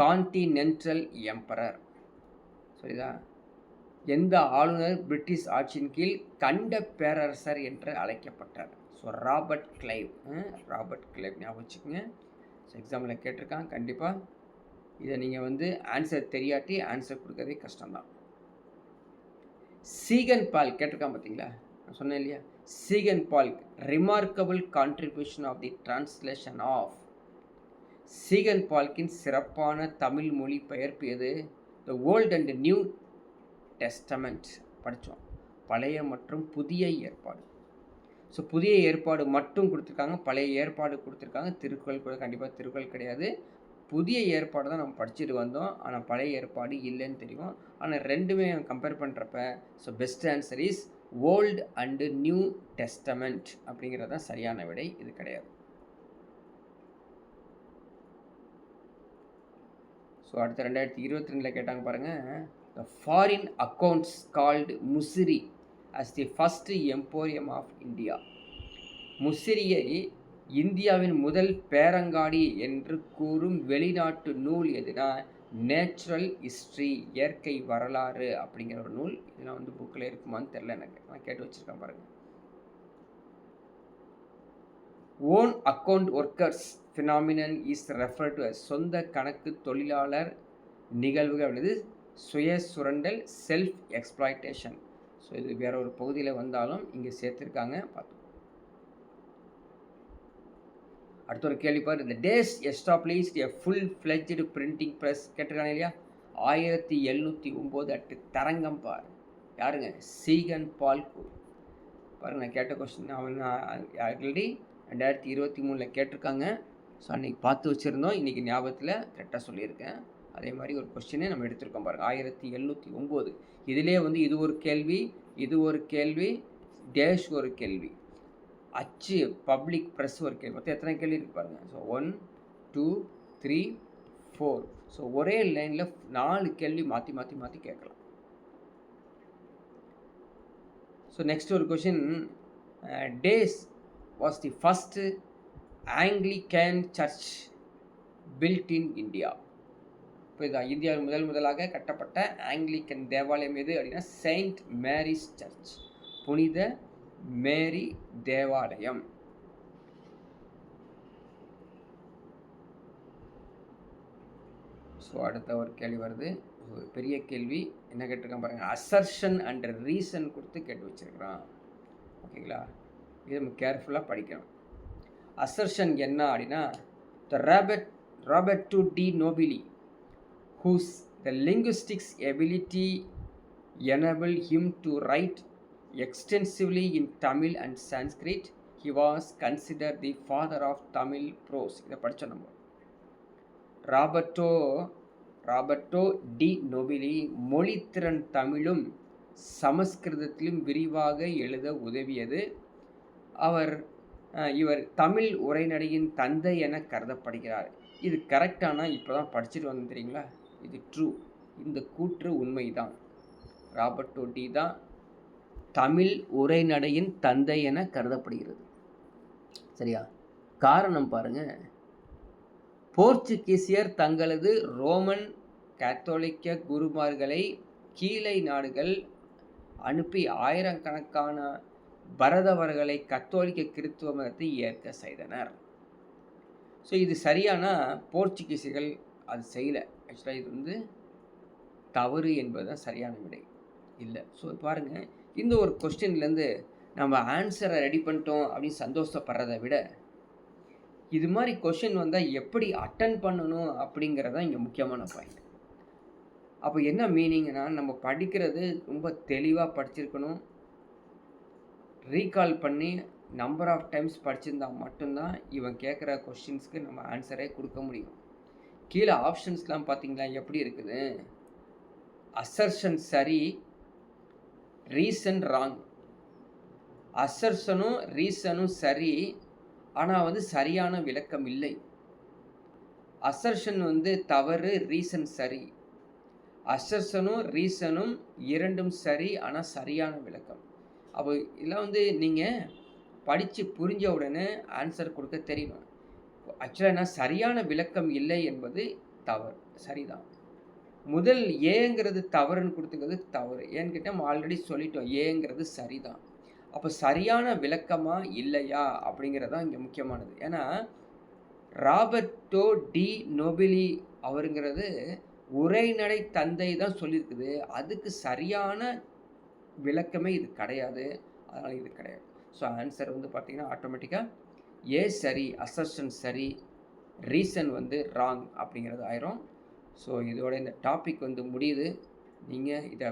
Continental Emperor? சரிதா? எந்த ஆளுநர் பிரிட்டிஷ் ஆட்சியின் கீழ் கண்ட பேரரசர் என்று அழைக்கப்பட்டார்? ஸோ ராபர்ட் கிளைவ் ஞாபகம் வச்சுக்கோங்க. ஸோ எக்ஸாமில் கேட்டிருக்காங்க கண்டிப்பாக. இதை நீங்கள் வந்து ஆன்சர் தெரியாட்டி ஆன்சர் கொடுக்கறதே கஷ்டம்தான். சீகன் பால் கேட்டிருக்கான் பார்த்தீங்களா, நான் சொன்னேன் இல்லையா? Ziegenbalg remarkable contribution of the translation of. சீகன் பால்கின் சிறப்பான தமிழ் மொழி பெயர்ப்பு எது? The old and new testament படித்தோம். பழைய மற்றும் புதிய ஏற்பாடு. ஸோ புதிய ஏற்பாடு மட்டும் கொடுத்துருக்காங்க, பழைய ஏற்பாடு கொடுத்துருக்காங்க. திருக்குறள் கூட கண்டிப்பாக திருக்குறள் கிடையாது. புதிய ஏற்பாடு தான் நம்ம படிச்சுட்டு வந்தோம். ஆனால் பழைய ஏற்பாடு இல்லைன்னு தெரியும். ஆனால் ரெண்டுமே கம்பேர் பண்ணுறப்ப so best answer is old and new testament அப்படிங்கிறது தான் சரியான விடை. இது கிடையாது. ஸோ அடுத்த 2022 கேட்டாங்க பாருங்கள். The foreign accounts called Musiri as the first emporium of India. முசிறியை இந்தியாவின் முதல் பேரங்காடி என்று கூறும் வெளிநாட்டு நூல் எதுனா நேச்சுரல் ஹிஸ்ட்ரி, இயற்கை வரலாறு அப்படிங்கிற ஒரு நூல். இதெல்லாம் வந்து புக்கில் இருக்குமான்னு தெரில எனக்கு, நான் கேட்டு வச்சுருக்கேன் பாருங்கள். Own account workers phenomenon is refer to சொந்த கணக்கு தொழிலாளர் நிகழ்வுகள் அப்படிது சுய சுரண்டல், செல்ஃப் எக்ஸ்ப்ளாய்டேஷன். ஸோ இது வேற ஒரு பகுதியில் வந்தாலும் இங்கே சேர்த்துருக்காங்க, பார்த்தோம். அடுத்த ஒரு கேள்வி பாரு. இந்த டேஸ் எஸ்டாப்ளிஷ்ட் எ ஃபுல் ஃப்ளெஜ்டு பிரிண்டிங் ப்ரெஸ் கேட்டிருக்காங்க இல்லையா? 1709 அட்டு தரங்கம் பார். யாருங்க? சீகன் பால் பாருங்க. நான் கேட்ட கொஸ்டின் அவன் ஆல்ரெடி 2023 கேட்டிருக்காங்க. ஸோ அன்றைக்கி பார்த்து வச்சுருந்தோம், இன்றைக்கி ஞாபகத்தில் கரெக்டாக சொல்லியிருக்கேன். அதே மாதிரி ஒரு கொஸ்டினே நம்ம எடுத்திருக்கோம் பாருங்கள். 1709. இதிலே வந்து இது ஒரு கேள்வி, டேஷ் ஒரு கேள்வி, அச்சு பப்ளிக் ப்ரெஸ் ஒரு கேள்வி. மொத்தம் எத்தனை கேள்வி இருக்கு பாருங்கள். ஸோ 1 2 3 4. ஸோ ஒரே லைனில் 4 கேள்வி மாற்றி கேட்கலாம். ஸோ நெக்ஸ்ட் ஒரு question. Days was the first Anglican search built in India. இப்போ இதுதான் இந்தியாவில் முதலாக கட்டப்பட்ட ஆங்கிலிக்கன் தேவாலயம் எது அப்படின்னா செயின்ட் மேரிஸ் சர்ச், புனித மேரி தேவாலயம். ஸோ அடுத்த ஒரு கேள்வி வருது, ஒரு பெரிய கேள்வி. என்ன கேட்டிருக்கான் பாருங்கள், அசர்ஷன் அண்ட் ரீசன் கொடுத்து கேட்டு வச்சிருக்கிறான். ஓகேங்களா, இது நம்ம கேர்ஃபுல்லாக படிக்கணும். அசர்ஷன் என்ன அப்படின்னா, the Roberto de Nobili whose the linguistics ability enabled him to write extensively in Tamil and Sanskrit. He was considered the father of Tamil prose. இதை படித்தோம் நம்ம. ராபர்ட்டோ டி நோபிலி மொழித்திறன் தமிழும் சமஸ்கிருதத்திலும் விரிவாக எழுத உதவியது. இவர் தமிழ் உரைநடையின் தந்தை என கருதப்படுகிறார். இது கரெக்டானா இப்போ தான் படிச்சுட்டு வந்து தெரியுங்களா, இது ட்ரூ, இந்த கூற்று உண்மைதான். ராபர்ட்டோ டி தான் தமிழ் உரைநடையின் தந்தை என கருதப்படுகிறது. சரியா? காரணம் பாருங்க, போர்ச்சுகீசியர் தங்களது ரோமன் கத்தோலிக்க குருமார்களை கீழை நாடுகள் அனுப்பி ஆயிரக்கணக்கான பரதவர்களை கத்தோலிக்க கிறித்துவ மதத்தை ஏற்க செய்தனர். ஸோ இது சரியானா போர்ச்சுகீசியர்கள் அது செய்யலை. ஆக்சுவலாக இது தவறு என்பது தான் சரியான விடை இல்லை. ஸோ பாருங்கள், இந்த ஒரு கொஸ்டின்லேருந்து நம்ம ஆன்சரை ரெடி பண்ணிட்டோம் அப்படின்னு சந்தோஷப்படுறதை விட, இது மாதிரி கொஸ்டின் வந்தால் எப்படி அட்டன் பண்ணணும் அப்படிங்கிறதான் இங்கே முக்கியமான பாயிண்ட். அப்போ என்ன மீனிங்னா, நம்ம படிக்கிறது ரொம்ப தெளிவாக படிச்சிருக்கணும், ரீகால் பண்ணி நம்பர் ஆஃப் டைம்ஸ் படிச்சிருந்தால் மட்டும்தான் இவன் கேட்குற கொஸ்டின்ஸ்க்கு நம்ம ஆன்சரே கொடுக்க முடியும். கீழே ஆப்ஷன்ஸ்லாம் பார்த்தீங்களா எப்படி இருக்குது? அசர்ஷன் சரி, ரீசன் ராங். அசர்ஷனும் ரீசனும் சரி, ஆனால் சரியான விளக்கம் இல்லை. அசர்ஷன் தவறு, ரீசன் சரி. அசர்ஷனும் ரீசனும் இரண்டும் சரி, ஆனால் சரியான விளக்கம். அப்போ இதெல்லாம் நீங்கள் படித்து புரிஞ்ச உடனே ஆன்சர் கொடுக்க தெரியணும். ஆக்சுவலாக என்ன, சரியான விளக்கம் இல்லை என்பது தவறு, சரிதான். முதல் ஏங்கிறது தவறுன்னு கொடுத்துக்கிறது தவறு. ஏன்னு கேட்டால் நம்ம ஆல்ரெடி சொல்லிட்டோம், ஏங்கிறது சரிதான். அப்போ சரியான விளக்கமா இல்லையா அப்படிங்கிறதான் இங்கே முக்கியமானது. ஏன்னா ராபர்ட்டோ டி நோபிலி அவருங்கிறது உரைநடை தந்தை தான் சொல்லியிருக்குது, அதுக்கு சரியான விளக்கமே இது கிடையாது, அதனால் இது கிடையாது. ஸோ ஆன்சர் பார்த்தீங்கன்னா ஆட்டோமேட்டிக்காக ஏ சரி, அசர்ஷன் சரி, ரீசன் ராங் அப்படிங்கிறது ஆயிரும். ஸோ இதோட இந்த டாபிக் முடியுது. நீங்கள் இதை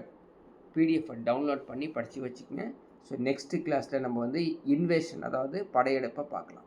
பிடிஎஃப் டவுன்லோட் பண்ணி படித்து வச்சுக்கோங்க. ஸோ நெக்ஸ்ட்டு கிளாஸில் நம்ம இன்வேஷன், அதாவது படையெடுப்பை பார்க்கலாம்.